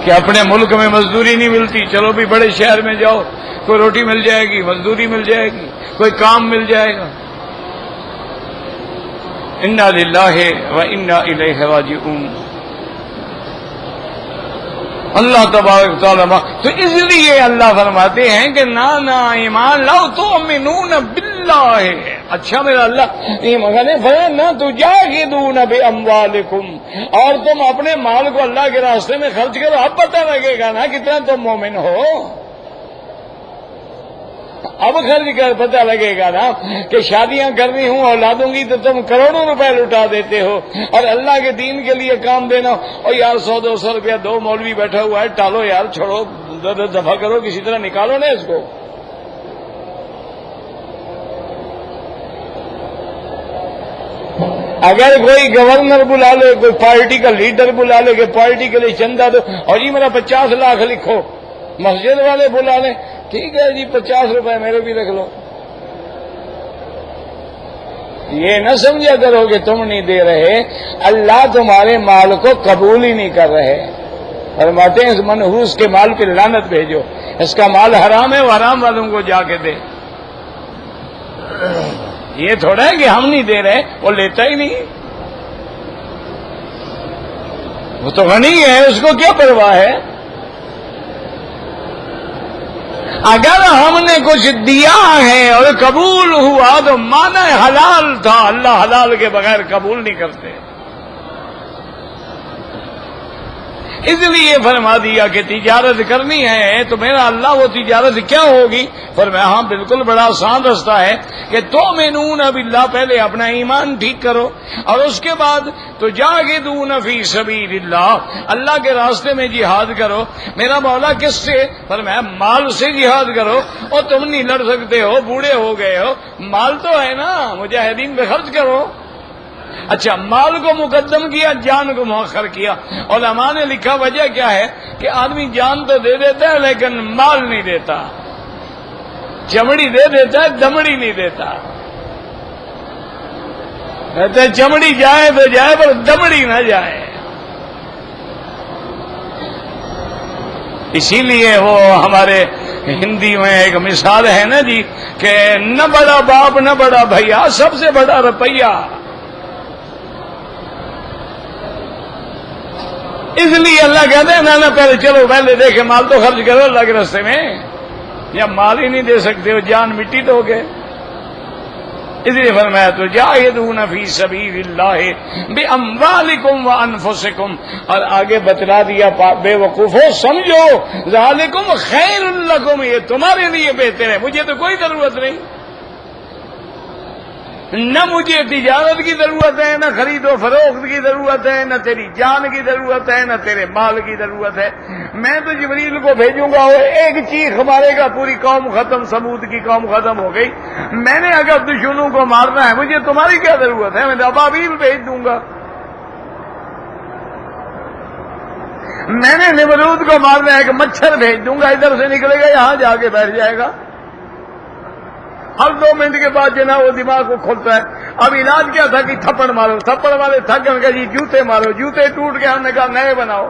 کہ اپنے ملک میں مزدوری نہیں ملتی چلو بھی بڑے شہر میں جاؤ کوئی روٹی مل جائے گی، مزدوری مل جائے گی، کوئی کام مل جائے گا. انا للہ و انا الیہ راجعون. اللہ تبارک تعالیٰ تو اس لیے اللہ فرماتے ہیں کہ نہ ایمان لاؤ تؤمنون باللہ. اچھا میرا اللہ یہ مغنے فرمایا نہ تجاہدون باموالکم، اور تم اپنے مال کو اللہ کے راستے میں خرچ کرو. اب پتہ لگے گا نا کتنا تم مومن ہو. اب خرچ کر پتہ لگے گا نا کہ شادیاں کرنی ہوں اولادوں کی تو تم کروڑوں روپے لٹا دیتے ہو اور اللہ کے دین کے لیے کام دینا اور یار 100-200 روپیہ دو مولوی بیٹھا ہوا ہے ٹالو یار چھوڑو دفع کرو کسی طرح نکالو نا اس کو. اگر کوئی گورنر بلا لے، کوئی پارٹی کا لیڈر بلا لے کہ پارٹی کے لیے چندہ دو اور جی میرا 50 لاکھ لکھو، مسجد والے بلا لیں ٹھیک ہے جی 50 روپے میرے بھی رکھ لو. یہ نہ سمجھا کرو کہ تم نہیں دے رہے، اللہ تمہارے مال کو قبول ہی نہیں کر رہے. فرماتے ہیں اس منحوس کے مال پہ لعنت بھیجو، اس کا مال حرام ہے وہ حرام والوں کو جا کے دے. یہ تھوڑا ہے کہ ہم نہیں دے رہے، وہ لیتا ہی نہیں، وہ تو غنی ہے اس کو کیا پرواہ ہے. اگر ہم نے کچھ دیا ہے اور قبول ہوا تو مانا حلال تھا. اللہ حلال کے بغیر قبول نہیں کرتے. اس لیے فرما دیا کہ تجارت کرنی ہے تو میرا اللہ وہ تجارت کیا ہوگی؟ فرمایا ہاں بالکل بڑا آسان رستہ ہے کہ تؤمنون باللہ، پہلے اپنا ایمان ٹھیک کرو اور اس کے بعد تجاہدون فی سبیل اللہ، اللہ کے راستے میں جہاد کرو۔ میرا مولا کس سے؟ فرمایا مال سے جہاد کرو۔ اور تم نہیں لڑ سکتے ہو، بوڑھے ہو گئے ہو، مال تو ہے نا، مجاہدین پہ خرچ کرو۔ اچھا، مال کو مقدم کیا، جان کو مؤخر کیا۔ علماء نے لکھا وجہ کیا ہے کہ آدمی جان تو دے دیتا ہے لیکن مال نہیں دیتا، چمڑی دے دیتا ہے دمڑی نہیں دیتا۔ کہتے چمڑی جائے تو جائے پر دمڑی نہ جائے۔ اسی لیے وہ ہمارے ہندی میں ایک مثال ہے نا جی کہ نہ بڑا باپ نہ بڑا بھیا، سب سے بڑا روپیہ۔ اس لیے اللہ کہتے ہیں نہ پہلے چلو پہلے دیکھے مال تو خرچ کرو اللہ کے راستے میں، یا مال ہی نہیں دے سکتے ہو، جان مٹی تو ہو گئے۔ اس لیے فرمایا تجاہدون فی سبیل اللہ باموالکم وانفسکم، اور آگے بتلا دیا بے وقوفو سمجھو ذالکم خیر لکم، یہ تمہارے لیے بہتر ہے، مجھے تو کوئی ضرورت نہیں، نہ مجھے تجارت کی ضرورت ہے، نہ خرید و فروخت کی ضرورت ہے، نہ تیری جان کی ضرورت ہے، نہ تیرے مال کی ضرورت ہے۔ میں تو جبریل کو بھیجوں گا اور ایک چیخ مارے گا پوری قوم ختم، سمود کی قوم ختم ہو گئی۔ میں نے اگر دشمنوں کو مارنا ہے مجھے تمہاری کیا ضرورت ہے، میں تو ابابیل بھیج دوں گا۔ میں نے نمرود کو مارنا ہے کہ مچھر بھیج دوں گا، ادھر سے نکلے گا یہاں جا کے بیٹھ جائے گا، ہر 2 منٹ کے بعد جناب وہ دماغ کو کھولتا ہے۔ اب علاج کیا تھا کہ تھپڑ مارو، تھپڑ والے تھک گئے کہ جی جوتے مارو، جوتے ٹوٹ گئے، ہم نے کہا نئے بناؤ۔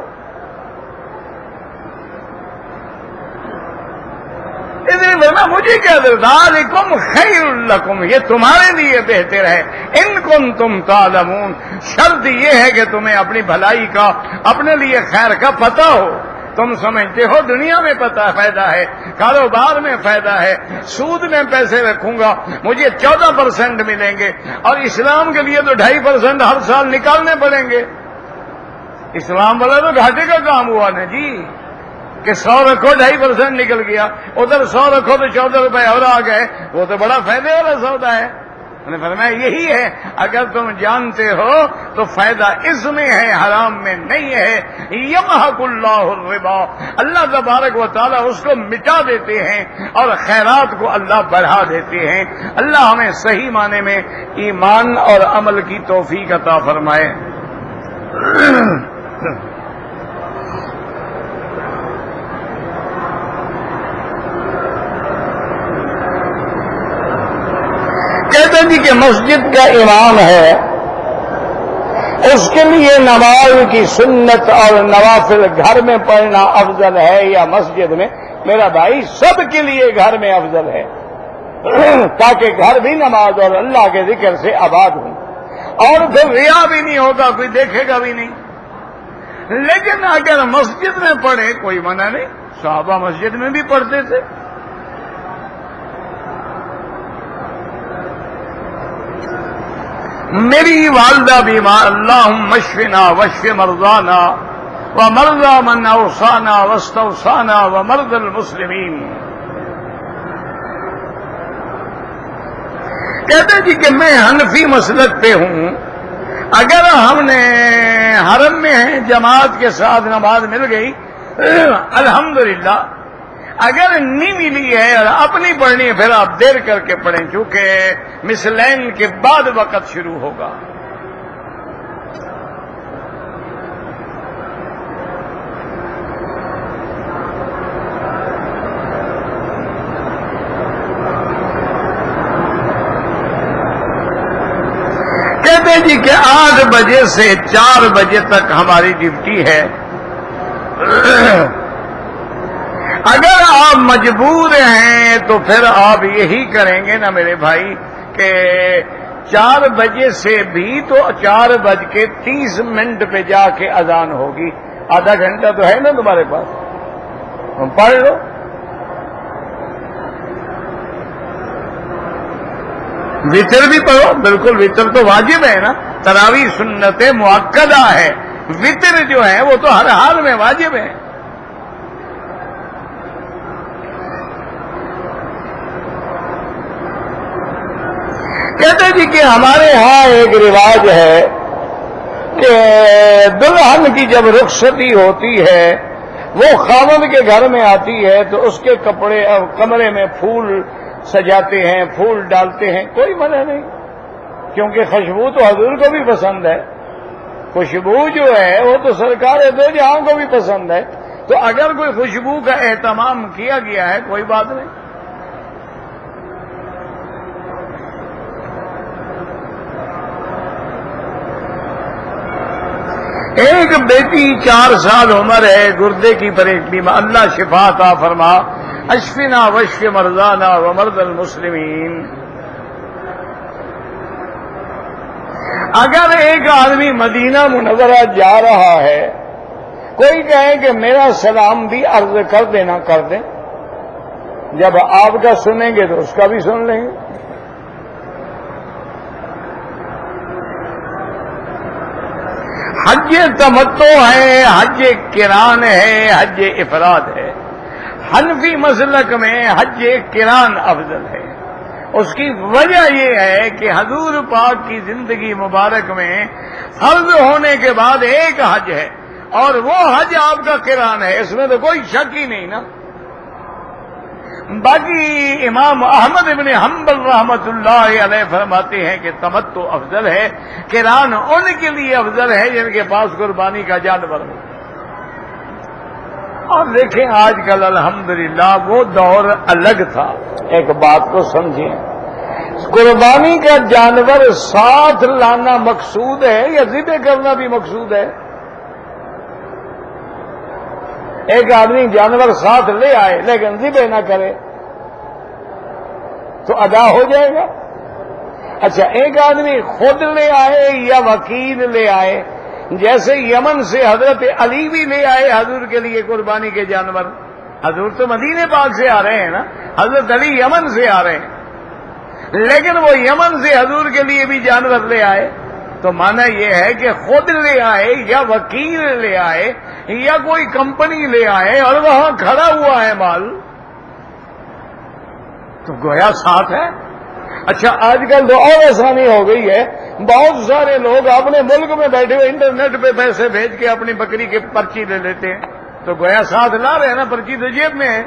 مجھے کیا ذالکم خیر لکم، یہ تمہارے لیے بہتر ہے، ان کنتم تعلمون، شرط یہ ہے کہ تمہیں اپنی بھلائی کا، اپنے لیے خیر کا پتہ ہو۔ تم سمجھتے ہو دنیا میں فائدہ ہے، کاروبار میں فائدہ ہے، سود میں پیسے رکھوں گا مجھے 14% ملیں گے، اور اسلام کے لیے تو 2.5% ہر سال نکالنے پڑیں گے۔ اسلام والا تو گھاٹے کا کام ہوا نا جی، کہ 100 رکھو 2.5% نکل گیا، ادھر 100 رکھو تو 14 روپے اور آ گئے، وہ تو بڑا فائدے والا سودا ہے۔ میں نے فرمایا یہی ہے، اگر تم جانتے ہو تو فائدہ اس میں ہے، حرام میں نہیں ہے۔ یمحق اللہ الربا، اللہ تبارک و تعالیٰ اس کو مٹا دیتے ہیں اور خیرات کو اللہ بڑھا دیتے ہیں۔ اللہ ہمیں صحیح معنی میں ایمان اور عمل کی توفیق عطا فرمائے۔ کہتے ہیں جی کہ مسجد کا امام ہے، اس کے لیے نماز کی سنت اور نوافل گھر میں پڑھنا افضل ہے یا مسجد میں؟ میرا بھائی سب کے لیے گھر میں افضل ہے، تاکہ گھر بھی نماز اور اللہ کے ذکر سے آباد ہوں، اور پھر ریا بھی نہیں ہوگا، کوئی دیکھے گا بھی نہیں۔ لیکن اگر مسجد میں پڑھے کوئی منع نہیں، صحابہ مسجد میں بھی پڑھتے تھے۔ میری والدہ بیمار، اللہم اشفنا واشف مرضانا ومرضى من اوصانا واستوصانا ومرضى المسلمین۔ کہتے جی کہ میں حنفی مسلک پہ ہوں، اگر ہم نے حرم میں ہیں جماعت کے ساتھ نماز مل گئی الحمدللہ، اگر نہیں ملی ہے اور اپنی پڑھنی ہے پھر آپ دیر کر کے پڑھیں، چونکہ مثلین کے بعد وقت شروع ہوگا۔ کہتے جی کہ 8 بجے سے 4 بجے تک ہماری ڈیوٹی ہے، اگر آپ مجبور ہیں تو پھر آپ یہی کریں گے نا میرے بھائی کہ 4 بجے سے بھی تو 4:30 پہ جا کے اذان ہوگی، آدھا گھنٹہ تو ہے نا تمہارے پاس، پڑھ لو۔ وتر بھی پڑھو، بالکل وتر تو واجب ہے نا، تراویح سنت مؤکدہ ہے، وطر جو ہے وہ تو ہر حال میں واجب ہے. کہتے جی کہ ہمارے ہاں ایک رواج ہے کہ دلہن کی جب رخصتی ہوتی ہے وہ خاوند کے گھر میں آتی ہے تو اس کے کپڑے اور کمرے میں پھول سجاتے ہیں، پھول ڈالتے ہیں، کوئی منع نہیں، کیونکہ خوشبو تو حضور کو بھی پسند ہے. خوشبو جو ہے وہ تو سرکار دو جہاں کو بھی پسند ہے، تو اگر کوئی خوشبو کا اہتمام کیا گیا ہے کوئی بات نہیں. ایک بیٹی 4 سال عمر ہے، گردے کی پریشانی میں، اللہ شفا عطا فرما، اشفنا واشف مرضانا ومرضى المسلمین. اگر ایک آدمی مدینہ منورہ جا رہا ہے، کوئی کہے کہ میرا سلام بھی عرض کر دینا، کر دیں، جب آپ کا سنیں گے تو اس کا بھی سن لیں گے. حج تمتع ہے، حج قران ہے، حج افراد ہے. حنفی مسلک میں حج قران افضل ہے. اس کی وجہ یہ ہے کہ حضور پاک کی زندگی مبارک میں فرض ہونے کے بعد ایک حج ہے اور وہ حج آپ کا قران ہے، اس میں تو کوئی شک ہی نہیں نا. باقی امام احمد ابن حنبل رحمت اللہ علیہ فرماتے ہیں کہ تمتع افضل ہے، قران ان کے لیے افضل ہے جن کے پاس قربانی کا جانور ہو. اور دیکھیں آج کل الحمدللہ وہ دور الگ تھا. ایک بات کو سمجھیں، قربانی کا جانور ساتھ لانا مقصود ہے یا ذبح کرنا بھی مقصود ہے؟ ایک آدمی جانور ساتھ لے آئے لیکن ذبح نہ کرے تو ادا ہو جائے گا. اچھا، ایک آدمی خود لے آئے یا وکیل لے آئے، جیسے یمن سے حضرت علی بھی لے آئے حضور کے لیے قربانی کے جانور. حضور تو مدینے پاک سے آ رہے ہیں نا، حضرت علی یمن سے آ رہے ہیں، لیکن وہ یمن سے حضور کے لیے بھی جانور لے آئے. تو معنی یہ ہے کہ خود لے آئے یا وکیل لے آئے یا کوئی کمپنی لے آئے اور وہاں کھڑا ہوا ہے مال، تو گویا ساتھ ہے. اچھا، آج کل تو اور آسانی ہو گئی ہے، بہت سارے لوگ اپنے ملک میں بیٹھے ہوئے انٹرنیٹ پہ پیسے بھیج کے اپنی بکری کی پرچی لے لیتے ہیں، تو گویا ساتھ لا رہے ہیں نا، پرچی تو جیب میں ہے.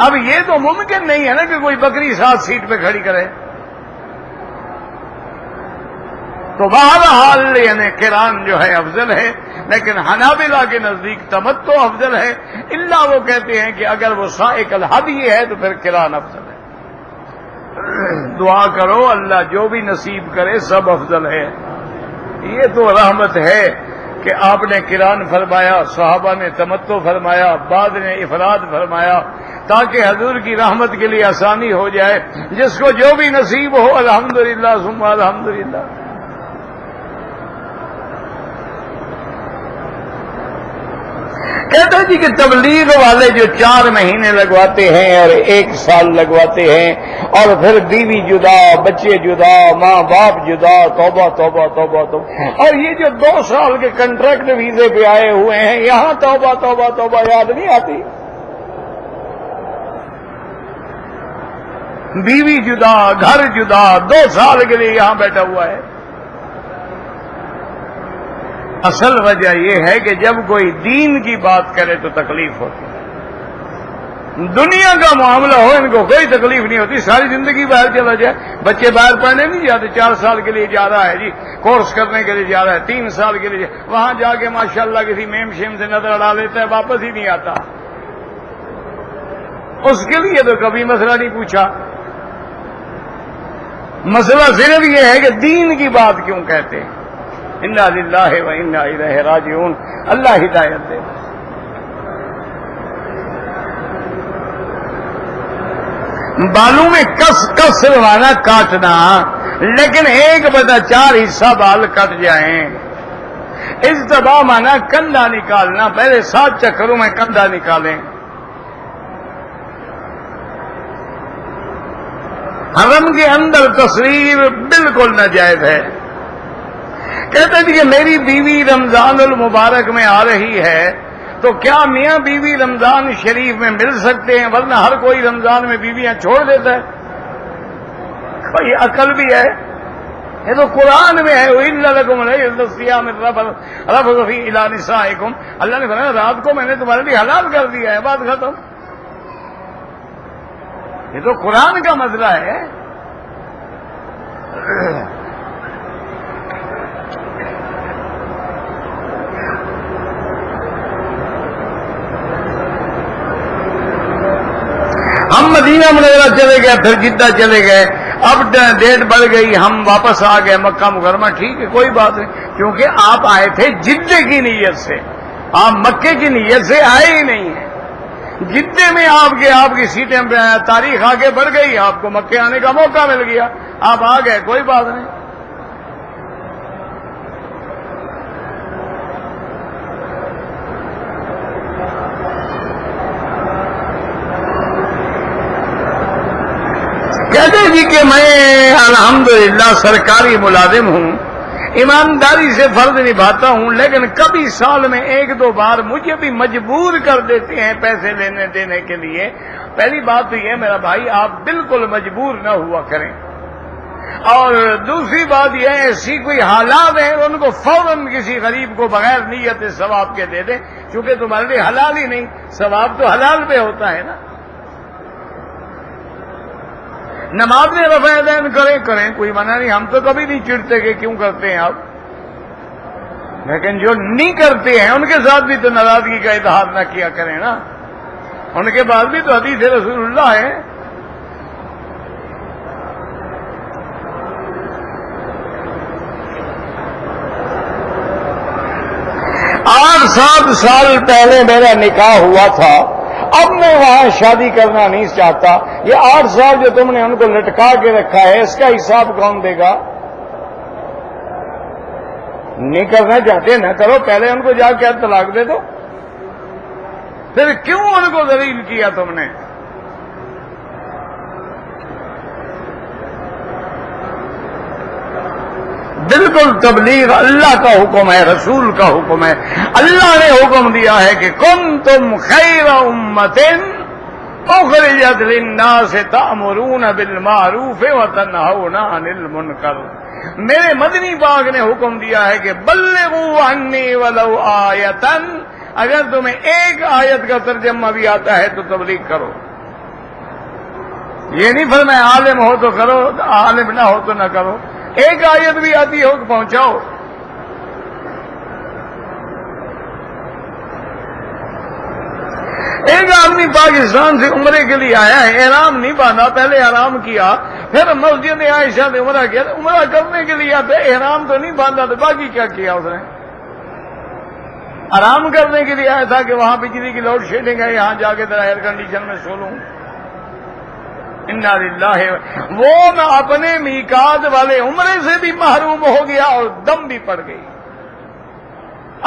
اب یہ تو ممکن نہیں ہے نا کہ کوئی بکری ساتھ سیٹ پہ کھڑی کرے. تو بہرحال یعنی قران جو ہے افضل ہے، لیکن حنابلہ کے نزدیک تمتع افضل ہے، الا وہ کہتے ہیں کہ اگر وہ سائق الہدی ہے تو پھر قران افضل ہے. دعا کرو اللہ جو بھی نصیب کرے سب افضل ہے. یہ تو رحمت ہے کہ آپ نے قران فرمایا، صحابہ نے تمتع فرمایا، بعد نے افراد فرمایا، تاکہ حضور کی رحمت کے لیے آسانی ہو جائے. جس کو جو بھی نصیب ہو الحمدللہ ثم الحمدللہ. کہتے جی کہ تبلیغ والے جو 4 مہینے لگواتے ہیں اور 1 سال لگواتے ہیں اور پھر بیوی جدا، بچے جدا، ماں باپ جدا، توبہ توبہ توبہ توبہ، اور یہ جو 2 سال کے کنٹریکٹ ویزے پہ آئے ہوئے ہیں یہاں توبہ توبہ توبہ یاد نہیں آتی. بیوی جدا، گھر جدا، 2 سال کے لیے یہاں بیٹھا ہوا ہے. اصل وجہ یہ ہے کہ جب کوئی دین کی بات کرے تو تکلیف ہوتی ہے. دنیا کا معاملہ ہو ان کو کوئی تکلیف نہیں ہوتی، ساری زندگی باہر چلا جائے. بچے باہر پڑھنے نہیں جاتے، 4 سال کے لیے جا رہا ہے جی، کورس کرنے کے لیے جا رہا ہے، 3 سال کے لیے وہاں جا کے ماشاءاللہ کسی میم شیم سے نظر اڑا لیتا ہے، واپس ہی نہیں آتا. اس کے لیے تو کبھی مسئلہ نہیں پوچھا. مسئلہ صرف یہ ہے کہ دین کی بات کیوں کہتے ہیں. انا للہ و انا الیہ راجعون. اللہ ہدایت دے. بالوں میں کس کس روانہ کاٹنا، لیکن 1/4 حصہ بال کٹ جائیں. اجتباء مانا کندھا نکالنا، پہلے 7 چکروں میں کندھا نکالیں. حرم کے اندر تصویر بالکل ناجائز ہے. کہتے تھے کہ میری بیوی رمضان المبارک میں آ رہی ہے تو کیا میاں بیوی رمضان شریف میں مل سکتے ہیں؟ ورنہ ہر کوئی رمضان میں بیویاں چھوڑ دیتا ہے. کوئی عقل بھی ہے؟ یہ تو قرآن میں ہے. وَإِلَّا لَكُمْ لَيْلَةَ الصِّيَامِ الرَّفَثُ إِلَىٰ نِسَائِكُمْ. اللہ نے فرمایا رات کو میں نے تمہارے لیے حلال کر دیا ہے. بات ختم. یہ تو قرآن کا مسئلہ ہے. ہم مدینہ منورہ چلے گئے، پھر جدہ چلے گئے، اب ڈیٹ بڑھ گئی، ہم واپس آ گئے مکہ مکرمہ. ٹھیک ہے، کوئی بات نہیں، کیونکہ آپ آئے تھے جدے کی نیت سے، آپ مکے کی نیت سے آئے ہی نہیں ہیں. جدے میں آپ کی سیٹیں تاریخ آگے بڑھ گئی، آپ کو مکے آنے کا موقع مل گیا، آپ آ گئے، کوئی بات نہیں. کہتے جی کہ میں الحمدللہ سرکاری ملازم ہوں، ایمانداری سے فرض نبھاتا ہوں، لیکن کبھی سال میں ایک دو بار مجھے بھی مجبور کر دیتے ہیں پیسے لینے دینے کے لیے. پہلی بات تو یہ میرا بھائی آپ بالکل مجبور نہ ہوا کریں، اور دوسری بات یہ ایسی کوئی حالات ہیں ان کو فوراً کسی غریب کو بغیر نیت ثواب کے دے دیں، چونکہ تمہارے لیے حلال ہی نہیں، ثواب تو حلال پہ ہوتا ہے نا. نماز میں رفع یدین کریں، کوئی منع نہیں، ہم تو کبھی نہیں چڑھتے کہ کیوں کرتے ہیں آپ، لیکن جو نہیں کرتے ہیں ان کے ساتھ بھی تو ناراضگی کا اظہار نہ کیا کریں نا. ان کے بعد بھی تو حدیث رسول اللہ ہے. آٹھ 7 سال پہلے میرا نکاح ہوا تھا، اب میں وہاں شادی کرنا نہیں چاہتا. یہ 8 سال جو تم نے ان کو لٹکا کے رکھا ہے اس کا حساب کون دے گا؟ نہیں کرنا چاہتے نہ کرو، پہلے ان کو جا کے طلاق دے دو. پھر کیوں ان کو ذلیل کیا تم نے؟ بالکل تبلیغ اللہ کا حکم ہے، رسول کا حکم ہے. اللہ نے حکم دیا ہے کہ کنتم خیر امۃ اخرجت للناس تأمرون بالمعروف وتنہون عن المنکر. میرے مدنی باغ نے حکم دیا ہے کہ بلغوا عنی ولو آیۃ، اگر تمہیں ایک آیت کا ترجمہ بھی آتا ہے تو تبلیغ کرو. یہ نہیں فرمایا عالم ہو تو کرو، عالم نہ ہو تو نہ کرو. ایک آیت بھی آتی ہو کہ پہنچاؤ. ایک آدمی پاکستان سے عمرے کے لیے آیا ہے، احرام نہیں باندھا، پہلے احرام کیا، پھر مسجد عائشہ نے عمرہ کیا. عمرہ کرنے کے لیے آتے، احرام تو نہیں باندھا، تو باقی کیا کیا اس نے؟ آرام کرنے کے لیے آیا تھا کہ وہاں بجلی کی لوڈ شیڈنگ ہے، یہاں جا کے ذرا ایئر کنڈیشن میں سو لوں. انا للہ. وہ نہ اپنے میقات والے عمرے سے بھی محروم ہو گیا اور دم بھی پڑ گئی.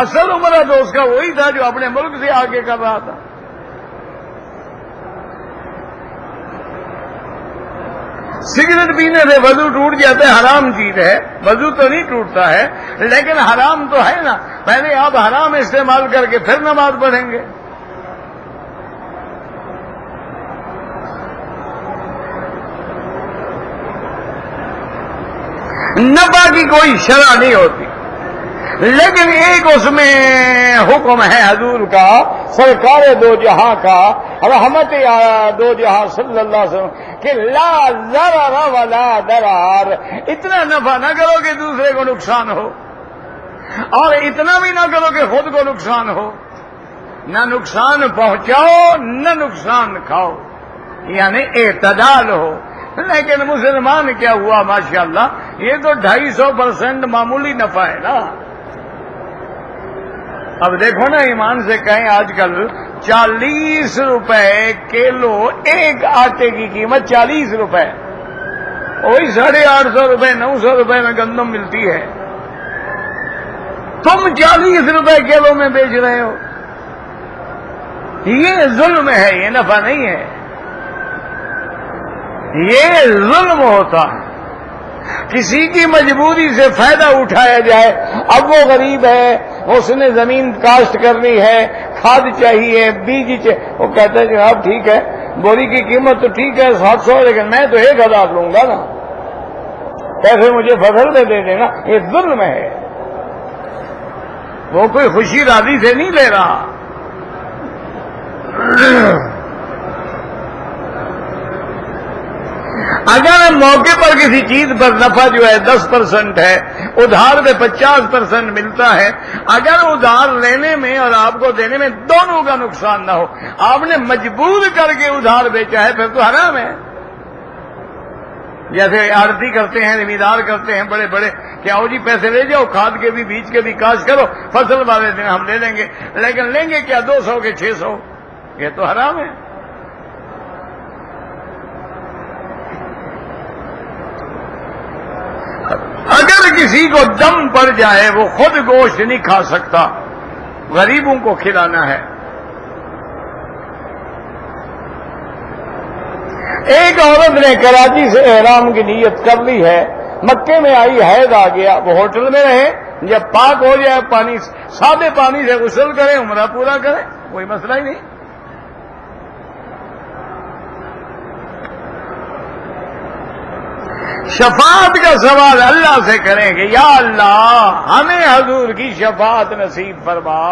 اصل عمرہ تو اس کا وہی تھا جو اپنے ملک سے آگے کر رہا تھا. سگریٹ پینے سے وضو ٹوٹ جاتا ہے، حرام چیز ہے، وضو تو نہیں ٹوٹتا ہے لیکن حرام تو ہے نا. پہلے آپ حرام استعمال کر کے پھر نماز پڑھیں گے. نفع کی کوئی شرح نہیں ہوتی، لیکن ایک اس میں حکم ہے حضور کا، سرکار دو جہاں کا، رحمت دو جہاں صلی اللہ علیہ وسلم، کہ لا ضرر ولا ضرار. اتنا نفع نہ کرو کہ دوسرے کو نقصان ہو، اور اتنا بھی نہ کرو کہ خود کو نقصان ہو. نہ نقصان پہنچاؤ نہ نقصان کھاؤ، یعنی اعتدال ہو. لیکن مسلمان کیا ہوا ماشاءاللہ، یہ تو 250% معمولی نفع ہے نا. اب دیکھو نا، ایمان سے کہیں آج کل 40 روپے کلو ایک آٹے کی قیمت 40 روپے، وہی 850 روپے 900 روپے میں گندم ملتی ہے. تم 40 روپے کلو میں بیچ رہے ہو. یہ ظلم ہے، یہ نفع نہیں ہے، یہ ظلم ہوتا ہے. کسی کی مجبوری سے فائدہ اٹھایا جائے. اب وہ غریب ہے, اس نے زمین کاشت کرنی ہے, کھاد چاہیے, بیج چاہیے, وہ کہتا ہے جناب ٹھیک ہے بوری کی قیمت تو ٹھیک ہے 700, لیکن میں تو 1000 لوں گا نا, پیسے مجھے فصل میں دے دینا. یہ ظلم ہے. وہ کوئی خوشی راضی سے نہیں لے رہا. اگر موقع پر کسی چیز پر نفع جو ہے 10% ہے, ادھار میں 50% ملتا ہے, اگر ادھار لینے میں اور آپ کو دینے میں دونوں کا نقصان نہ ہو, آپ نے مجبور کر کے ادھار بیچا ہے, پھر تو حرام ہے. جیسے آڑتی کرتے ہیں, زمیندار کرتے ہیں بڑے بڑے, کہ آؤ جی پیسے لے جاؤ, کھاد کے بھی بیج کے بھی کاشت کرو, فصل والے دن ہم لے لیں گے, لیکن لیں گے کیا 200 کے 600, یہ تو حرام ہے. اگر کسی کو دم پڑ جائے وہ خود گوشت نہیں کھا سکتا, غریبوں کو کھلانا ہے. ایک عورت نے کراچی سے احرام کی نیت کر لی ہے, مکے میں آئی, حیض آ گیا, وہ ہوٹل میں رہے, جب پاک ہو جائے پانی سادے پانی سے غسل کرے, عمرہ پورا کرے, کوئی مسئلہ ہی نہیں. شفاعت کا سوال اللہ سے کریں گے, یا اللہ ہمیں حضور کی شفاعت نصیب فرما.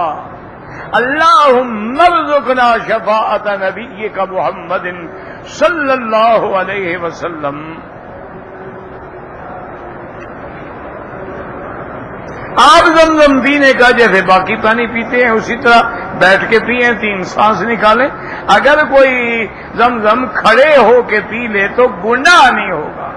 اللہم ارزقنا شفاعت نبیک محمد صلی اللہ علیہ وسلم. آپ زمزم پینے کا جیسے باقی پانی پیتے ہیں اسی طرح بیٹھ کے پیئیں, 3 سانس نکالیں. اگر کوئی زمزم کھڑے ہو کے پی لے تو گناہ نہیں ہوگا.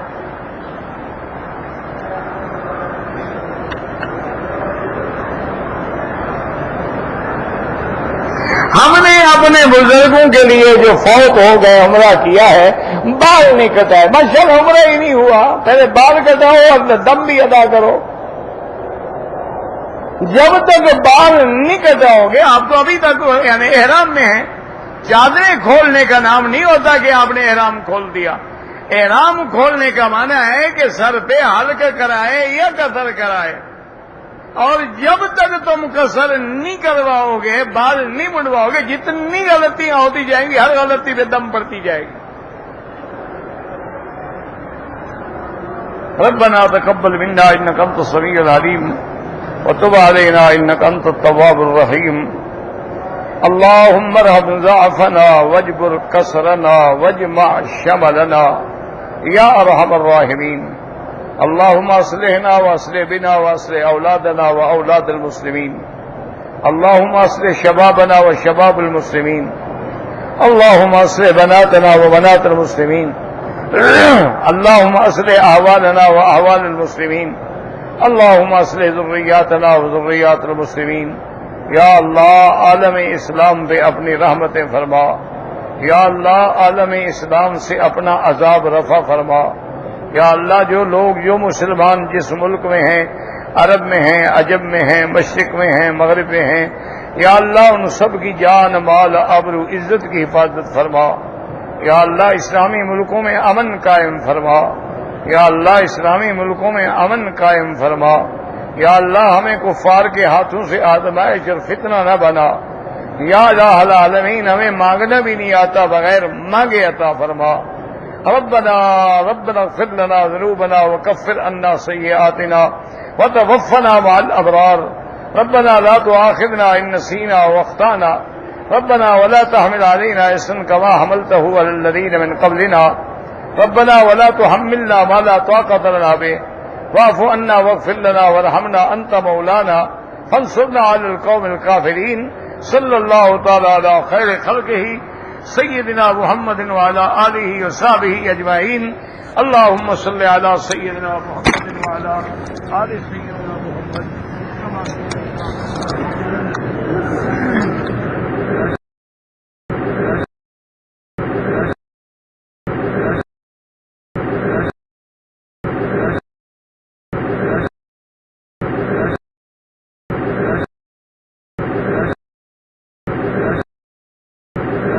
ہم نے اپنے بزرگوں کے لیے جو فوت ہو گئے عمرہ کیا ہے, بال نہیں کٹائے, ماشاء عمرہ ہی نہیں ہوا, پہلے بال کٹاؤ اور دم بھی ادا کرو. جب تک بال نہیں کٹاؤ گے, آپ تو ابھی تک یعنی احرام میں ہیں, چادریں کھولنے کا نام نہیں ہوتا کہ آپ نے احرام کھول دیا. احرام کھولنے کا معنی ہے کہ سر پہ حلق کرائے یا قصر کرائے, اور جب تک تم قصر نہیں کرواؤ گے, بال نہیں منڈواؤ گے, جتنی غلطیاں ہوتی جائیں گی ہر غلطی پہ دم پڑتی جائے گی. ربنا تقبل منا انك انت السميع العليم وتب علينا انك انت التواب الرحيم. اللهم ارحم ضعفنا واجبر كسرنا واجمع شملنا يا ارحم الراحمين. اللهم اصلحنا واصلح بنا واصلح اولادنا واولاد المسلمين. اللهم اصلح شبابنا وشباب المسلمين. اللهم اصلح بناتنا وبنات المسلمين. اللهم اصلح احوالنا واحوال المسلمين. اللهم اصلح ذرياتنا وذريات المسلمين. یا اللہ عالم اسلام پہ اپنی رحمتیں فرما. یا اللہ عالم اسلام سے اپنا عذاب رفع فرما. یا اللہ جو لوگ جو مسلمان جس ملک میں ہیں, عرب میں ہیں, عجم میں ہیں, مشرق میں ہیں, مغرب میں ہیں, یا اللہ ان سب کی جان مال آبرو عزت کی حفاظت فرما. یا اللہ اسلامی ملکوں میں امن قائم فرما. یا اللہ اسلامی ملکوں میں امن قائم فرما. یا اللہ ہمیں کفار کے ہاتھوں سے آزمائش اور فتنہ نہ بنا. یا الہ العالمین ہمیں مانگنا بھی نہیں آتا, بغیر مانگے عطا فرما. ربنا اغفر لنا ذنوبنا وكفر عنا سيئاتنا وتوفنا مع الأبرار. ربنا لا تؤاخذنا إن نسينا واخطأنا. ربنا ولا تحمل علينا إصرا كما حملته على الذين من قبلنا. ربنا ولا تحملنا ما لا طاقة لنا به واعف عنا واغفر لنا وارحمنا أنت مولانا فانصرنا على القوم الكافرين. صلى الله تعالى على خير خلقه سيدنا محمد وعلى آله وصحبه أجمعين. اللهم صل على سيدنا محمد وعلى آل سيدنا محمد كما